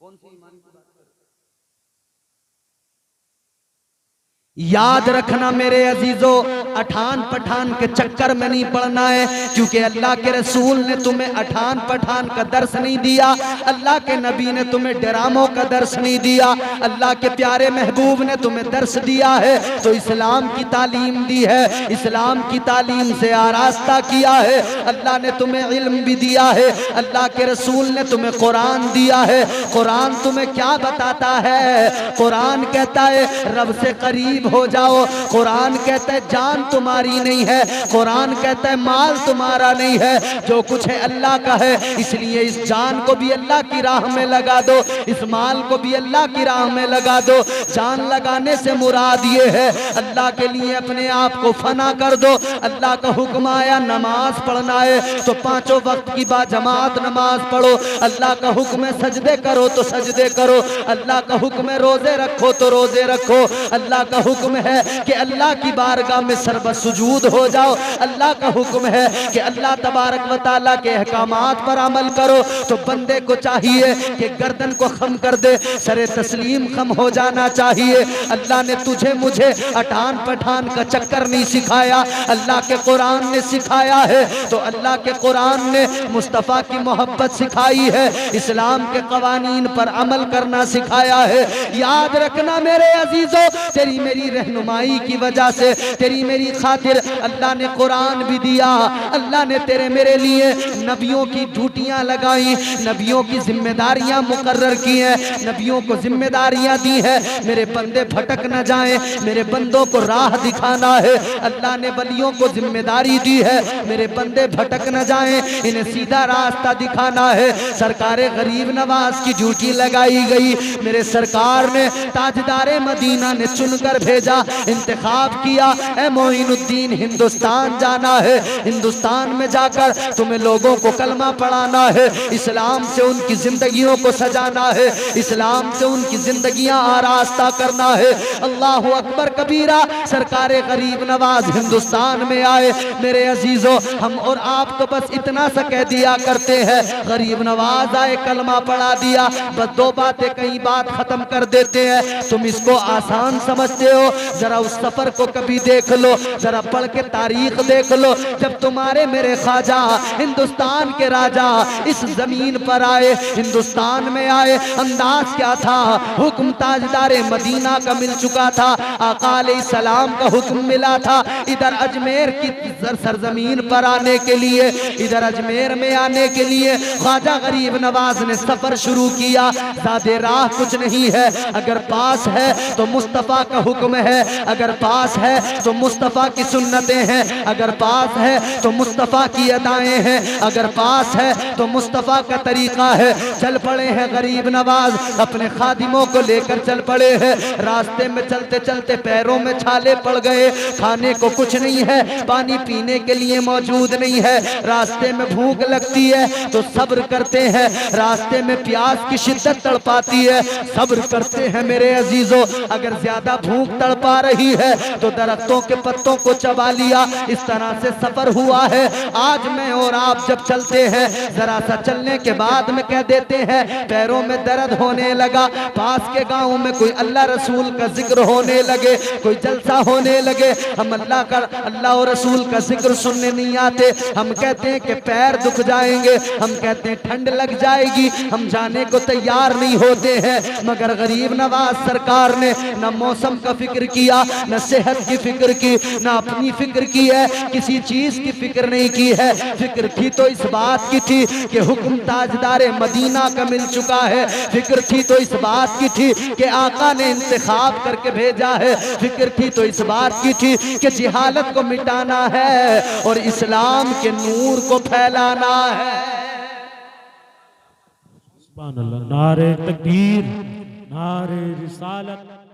[SPEAKER 3] कौन सी ईमान की बात कर? याद रखना मेरे अजीजों, अठान पठान के चक्कर में नहीं पड़ना है, क्योंकि अल्लाह के रसूल ने तुम्हें अठान पठान का दर्श नहीं दिया, अल्लाह के नबी ने तुम्हें ड्रामों का दर्श नहीं दिया, अल्लाह के प्यारे महबूब ने तुम्हें दर्श दिया है तो इस्लाम की तालीम दी है, इस्लाम की तालीम से आरास्ता किया है। अल्लाह ने तुम्हें इल्म भी दिया है, अल्लाह के रसूल ने तुम्हें कुरान दिया है। कुरान तुम्हें क्या बताता है? कुरान कहता है रब से करीब हो जाओ, कुरान कहता है जान तुम्हारी नहीं है, कुरान कहता है माल तुम्हारा नहीं है, जो कुछ है अल्लाह का है, इसलिए इस जान को भी अल्लाह की राह में लगा दो, इस माल को भी अल्लाह की राह में लगा दो। जान लगाने से मुराद ये है अल्लाह के लिए अपने आप को फना कर दो। अल्लाह का हुक्म आया नमाज पढ़ना है तो पांचों वक्त की बाजमात नमाज पढ़ो, अल्लाह का हुक्म है सजदे करो तो सजदे करो, अल्लाह का हुक्म है रोजे रखो तो रोजे रखो, अल्लाह का हुक्म है कि अल्लाह की बारगाह में सर्व सुजूद हो जाओ, अल्लाह का हुक्म है कि अल्लाह तबारक व तआला के अहकामात पर अमल करो। तो बंदे को चाहिए कि गर्दन को खम कर दे, सरे तस्लीम खम हो जाना चाहिए। अल्लाह ने तुझे मुझे अठान पठान का चक्कर नहीं सिखाया, अल्लाह के कुरान ने सिखाया है। तो अल्लाह के कुरान ने मुस्तफ़ा की मोहब्बत सिखाई है, इस्लाम के कवानीन पर अमल करना सिखाया है। याद रखना मेरे अजीजों, तेरी मेरी रहनुमाई की वजह से, तेरी मेरी खातिर अल्लाह ने कुरान भी दिया, अल्लाह ने तेरे मेरे लिए नबियों की ड्यूटियां लगाई, नबियों की जिम्मेदारियां मुकर्रर की हैं, नबियों को जिम्मेदारियां दी है। मेरे बंदे भटक न जाएं, मेरे बंदों को राह दिखाना है, अल्लाह ने वलियों को जिम्मेदारी दी है, मेरे बंदे भटक न जाएं, इन्हें सीधा रास्ता दिखाना है। सरकारे गरीब नवाज की ड्यूटी लगाई गई, मेरे सरकार ने ताजदारे मदीना ने चुनकर भेजा, इंतखाब किया, ए मोइनुद्दीन हिंदुस्तान जाना है, हिंदुस्तान में जाकर तुम्हें लोगों को कलमा पढ़ाना है, इस्लाम से उनकी जिंदगियों को सजाना है, इस्लाम से उनकी जिंदगियां आरास्ता करना है। अल्लाह अकबर कबीरा। सरकारे गरीब नवाज हिंदुस्तान में आए। मेरे अजीजों, हम और आप तो बस इतना सा कह दिया करते हैं, गरीब नवाज आए, कलमा पढ़ा दिया, बस दो बातें कई बात खत्म कर देते हैं। तुम इसको आसान समझते हो, जरा उस सफर को कभी देख लो, जरा पढ़ के तारीख देख लो। जब तुम्हारे मेरे ख्वाजा हिंदुस्तान के राजा इस जमीन पर आए, हिंदुस्तान में आए, अंदाज क्या था? हुक्म ताजदारे मदीना का मिल चुका था, आका अलैहिस्सलाम का हुक्म मिला था इधर अजमेर की सरजमीन पर आने के लिए, इधर अजमेर में आने के लिए ख्वाजा गरीब नवाज ने सफर शुरू किया। ज़्यादा राह कुछ नहीं है, अगर पास है तो मुस्तफ़ा का हुक्म है, अगर पास है तो मुस्तफ़ा की सुन्नतें हैं, अगर पास है तो मुस्तफ़ा की अदाएं हैं, अगर पास है तो मुस्तफ़ा का तरीका है। चल पड़े हैं गरीब नवाज, अपने खादिमों को लेकर चल पड़े हैं। रास्ते में चलते चलते पैरों में छाले पड़ गए, खाने को कुछ नहीं है, पानी पीने के लिए मौजूद नहीं है, रास्ते में भूख लगती है तो सब्र करते हैं, रास्ते में प्यास की शिद्दत तड़पाती है, सब्र करते हैं मेरे अजीजों। अगर ज्यादा भूख तड़पा रही है तो दरख्तों के पत्तों को चबा लिया, इस तरह से सफर हुआ है। आज मैं और आप जब चलते हैं, जरा सा चलने के बाद में कह देते हैं पैरों में दर्द होने लगा, पास के गांव में कोई अल्लाह रसूल का जिक्र होने लगे, कोई जलसा होने लगे, हम अल्लाह और रसूल का जिक्र सुनने नहीं आते, हम कहते हैं कि पैर दुख जाएंगे, हम कहते हैं ठंड लग जाएगी, हम जाने को तैयार नहीं होते हैं। मगर गरीब नवाज सरकार ने न मौसम का फिक्र किया, न सेहत की फिक्र की, न अपनी फिक्र की है, किसी चीज की फिक्र नहीं की है। फिक्र थी तो इस बात की थी कि हुक्म ताजदारे मदीना का मिल चुका है, फिक्र थी तो इस बात की थी कि आका ने इंतखाब करके भेजा है, फिक्र थी तो इस बात की थी कि जिहालत को मिटाना है और इस्लाम के नूर को फैलाना है।
[SPEAKER 2] सुभान अल्लाह। नारे तकबीर, नारे रिसालत।